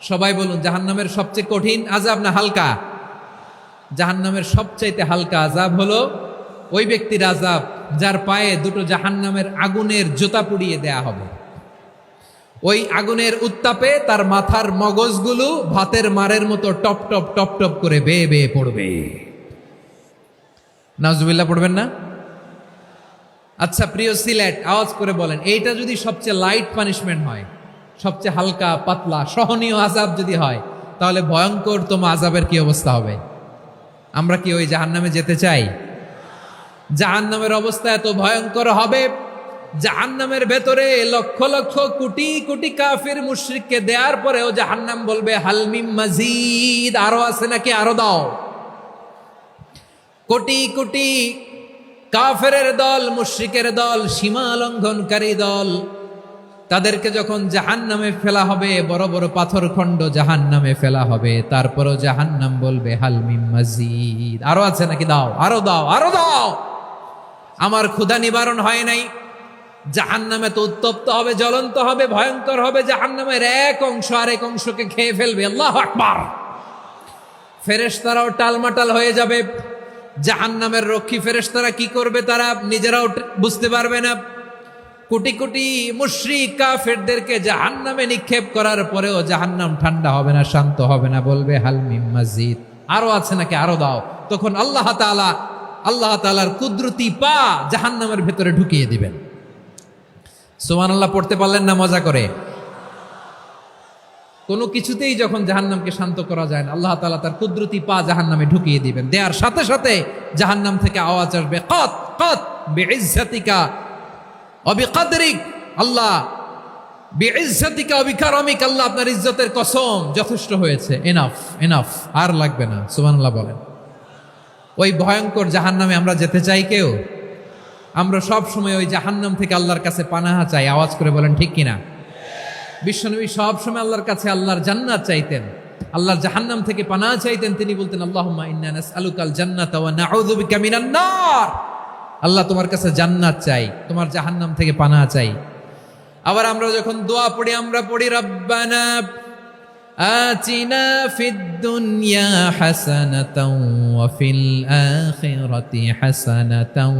সবাই বলুন, জাহান্নামের সবচেয়ে কঠিন আযাব না হালকা? জাহান্নামের সবচাইতে হালকা আযাব হলো ওই ব্যক্তির আযাব যার পায়ে দুটো জাহান্নামের আগুনের জুতা পুড়িয়ে দেয়া হবে। ওই আগুনের উত্তাপে তার মাথার মগজগুলো ভাতের মারের মতো টপ টপ টপ টপ করে বেয়ে বেয়ে পড়বে। নাউজুবিল্লাহ পড়বেন না? আচ্ছা প্রিয় সিলেট, আওয়াজ করে বলেন, এইটা যদি সবচেয়ে লাইট পানিশমেন্ট হয়, সবচেয়ে হালকা পাতলা সহনীয় আযাব যদি হয়, তাহলে ভয়ঙ্করতম আযাবের কি অবস্থা হবে? আমরা কি ওই জাহান্নামে যেতে চাই? জাহান্নামের অবস্থা এত ভয়ঙ্কর হবে, জাহান্নামের ভেতরে লক্ষ লক্ষ কোটি কোটি কাফির মুশরিককে দেওয়ার পরেও জাহান্নাম বলবে হাল মিন মাজিদ, আরো আছে নাকি, আরো দাও। কোটি কোটি কাফেরের দল, মুশরিকের দল, সীমা লঙ্ঘনকারী দল, তাদেরকে যখন জাহান্নামে ফেলা হবে, বড় বড় পাথর খণ্ড জাহান্নামে ফেলা হবে, তারপরও জাহান্নাম বলবে হাল মিন মাজিদ, আরো আছে নাকি, দাও, আরো দাও, আরো দাও। আমার ক্ষুধা নিবারণ হয় নাই। জাহান্নামে তো উত্তপ্ত হবে, জ্বলন্ত হবে, ভয়ঙ্কর হবে। জাহান্নামের এক অংশ আরেক অংশকে খেয়ে ফেলবে। আল্লাহু আকবার। ফেরেশতারাও টালমাটাল হয়ে যাবে। জাহান্নামের রক্ষী ফেরেশতারা কি করবে তারা নিজেরাও বুঝতে পারবে না। কোটি কোটি মুশরিক কাফেরদেরকে জাহান্নামে নিক্ষেপ করার পরেও জাহান্নাম ঠান্ডা হবে না, শান্ত হবে না, বলবে হাল মিন মাজিদ, আরো আছে নাকি, আরো দাও। তখন আল্লাহ তাআলার কুদরতি পা জাহান্নামের ভেতরে ঢুকিয়ে দিবেন। সুবহানাল্লাহ পড়তে পারলেন না মজা করে? কোনো কিছুতেই যখন জাহান্নামকে শান্ত করা যায় না, আল্লাহ তাআলা তার কুদরতি পা জাহান্নামে ঢুকিয়ে দিবেন। দেওয়ার সাথে সাথে জাহান্নাম থেকে আওয়াজ আসবে, কত কত বিইজ্জাতিকা ওয়া বিকদরিক, আল্লাহ বিইজ্জাতিকা ওয়া বিকারামিক, আল্লাহ আপনার ইজ্জতের কসম, যথেষ্ট হয়েছে, এনাফ এনাফ, আর লাগবে না। সুবহানাল্লাহ বলেন। ওই ভয়ঙ্কর জাহান্নামে আমরা যেতে চাই কেউ? আমরা সব সময় ওই জাহান্নাম থেকে আল্লাহর কাছে পানাহা চাই। আওয়াজ করে বলেন ঠিক কিনা? বিশ্বনবী সব সময় আল্লাহর কাছে আল্লাহর জান্নাত চাইতেন, আল্লাহর জাহান্নাম থেকে পানাহা চাইতেন। তিনি বলতেন আল্লাহুম্মা ইন্না নাসআলুকাল জান্নাতা ওয়া নাউযু বিকা মিনান নার। আল্লাহ তোমার কাছে জান্নাত চাই, তোমার জাহান্নাম থেকে পানাহা চাই। আবার আমরা যখন দোয়া পড়ি আমরা পড়ি রব্বানা আতিনা ফিদ দুনিয়া হাসানাতাও ওয়া ফিল আখিরাতি হাসানাতাও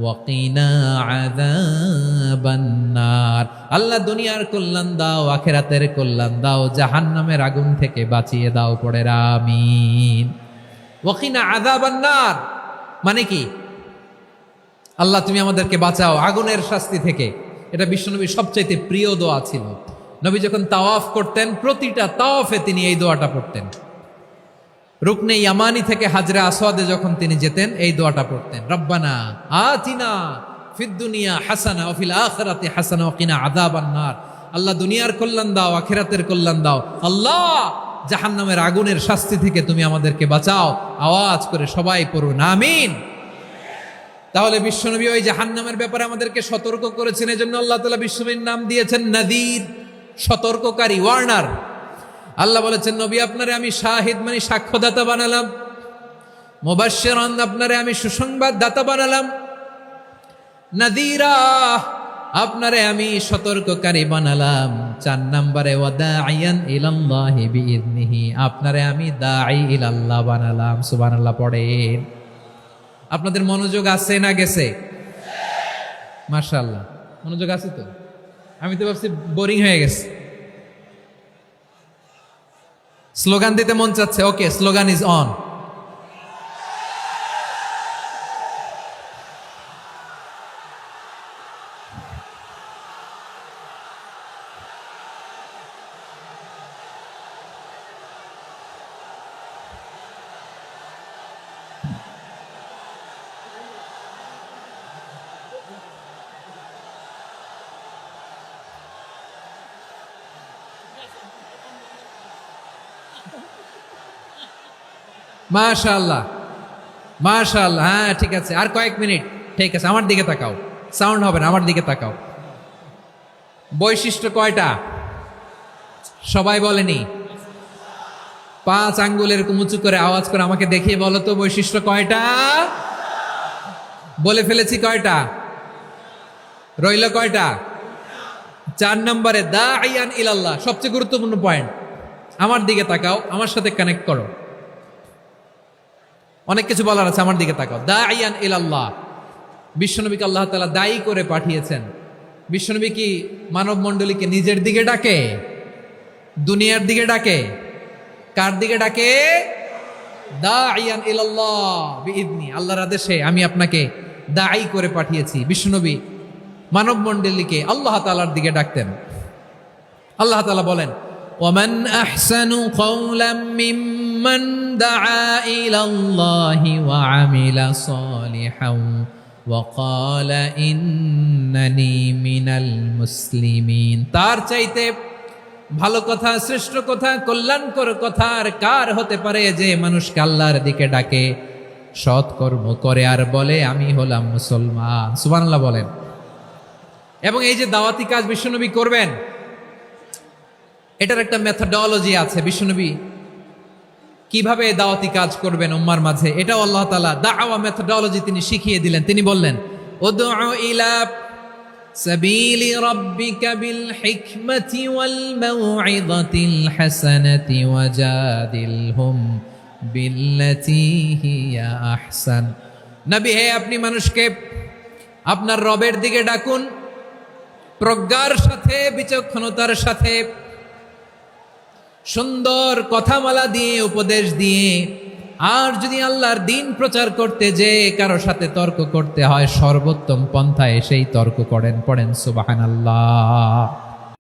ওয়া কিনা আযাবান নার। আল্লাহ দুনিয়ার কল্যাণ দাও, আখিরাতের কল্যাণ দাও, জাহান্নামের আগুন থেকে বাঁচিয়ে দাও। পড়ে আমিন। ওয়া কিনা আযাবান নার মানে কি? আল্লাহ তুমি আমাদেরকে বাঁচাও আগুনের শাস্তি থেকে। এটা বিশ্বনবীর সবচাইতে প্রিয় দোয়া ছিল। নবী যখন তাওয়াফ করতেন প্রতিটা তাওয়াফে তিনি এই দোয়াটা পড়তেন। রুকনে ইয়ামানি থেকে হাজরে আসওয়াদে যখন তিনি যেতেন এই দোয়াটা পড়তেন, রব্বানা আতিনা ফিদ দুনিয়া হাসানা ওয়া ফিল আখিরাতি হাসানা ওয়া কিনা আযাবান নার। আল্লাহ দুনিয়ার কল্যাণ দাও, আখিরাতের কল্যাণ দাও। আল্লাহ জাহান্নামের আগুনের শাস্তি থেকে তুমি আমাদেরকে বাঁচাও। আওয়াজ করে সবাই পড়ুন আমিন। তাহলে বিশ্বনবী ওই জাহান্নামের ব্যাপারে আমাদেরকে সতর্ক করেছেন। এজন্য আল্লাহ তাআলা বিশ্বনবীর নাম দিয়েছেন নাযীর, সতর্ককারী, ওয়ার্নার। আল্লাহ বলেছেন নবী আপনারে আমি শাহিদ মানে সাক্ষ্যদাতা বানালাম, মুবাশশিরান আপনারে আমি সুসংবাদ দাতা বানালাম, নাযীরা আপনারে আমি সতর্ককারী বানালাম। 4 নম্বরে ওয়া দাঈয়ান ইলাল্লাহি বিইذনিহি আপনারে আমি দাঈ ইলাল্লাহ বানালাম। সুবহানাল্লাহ পড়েন। আপনাদের মনোযোগ আছে না গেছে? মাশাআল্লাহ মনোযোগ আছে তো। আমি তো ভাবছি বোরিং হয়ে গেছে। স্লোগান দিতে মন চাচ্ছে। ওকে, স্লোগান ইজ অন। মাশাআল্লাহ মাশাআল্লাহ। হ্যাঁ ঠিক আছে, আর কয়েক মিনিট। ঠিক আছে, আমার দিকে তাকাও, সাউন্ড হবে না, আমার দিকে তাকাও। বৈশিষ্ট্য কয়টা সবাই বলেনি? 5 আঙ্গুলের উঁচু করে আওয়াজ করে আমাকে দেখিয়ে বলো তো বৈশিষ্ট্য কয়টা? বলে ফেলেছি কয়টা? রইল কয়টা? 4 নম্বরে দাঈয়ান ইলাল্লাহ, সবচেয়ে গুরুত্বপূর্ণ পয়েন্ট। আমার দিকে তাকাও, আমার সাথে কানেক্ট করো। অনেক কিছু বলার আছে, আমার দিকে তাকাও। দাঈয়ান ইলাল্লাহ, বিশ্বনবীকে আল্লাহ তাআলা দায়ী করে পাঠিয়েছেন। বিশ্বনবী কি মানব মণ্ডলীকে নিজের দিকে ডাকে? দুনিয়ার দিকে ডাকে? কার দিকে ডাকে? দাঈয়ান ইলাল্লাহ বিইذনি, আল্লাহর আদেশে আমি আপনাকে দায়ী করে পাঠিয়েছি। বিশ্বনবী মানব মণ্ডলীকে আল্লাহ তাআলার দিকে ডাকতেন। আল্লাহ তাআলা বলেন ومن أحسن قولا ممن دعا إلى الله وعمل صالحا وقال إنني من المسلمين। তার চাইতে ভালো কথা, শ্রেষ্ঠ কথা, কল্যাণকর কথা আর কার হতে পারে যে মানুষকে আল্লাহর দিকে ডাকে, সৎকর্ম করে আর বলে আমি হলাম মুসলমান। সুবহানাল্লাহ বলেন। এবং এই যে দাওয়াতি কাজ বিশ্বনবী করবেন, এটার একটা মেথডোলজি আছে। বিশ্বনবী কিভাবে দাওয়াতি কাজ করবেন উম্মার মাঝে, এটাও আল্লাহ তাআলা দাওয়া মেথডোলজি তিনি শিখিয়ে দিলেন। তিনি বললেন উদউ ইলা সাবিলি রাব্বিকা বিল হিকমাতি ওয়াল মাউইযাতিল হাসানাতি ওয়াজাদিলহুম বিল্লাতী হিয়া আহসান। নবী হে, আপনি মানুষকে আপনার রবের দিকে ডাকুন প্রজ্ঞার সাথে, বিচক্ষণতার সাথে, সুন্দর কথামালা দিয়ে, উপদেশ দিয়ে। আর যদি আল্লাহর দিন প্রচার করতে যে কারো সাথে তর্ক করতে হয়, সর্বোত্তম পন্থায় সেই তর্ক করেন। পড়েন সুবহানাল্লাহ।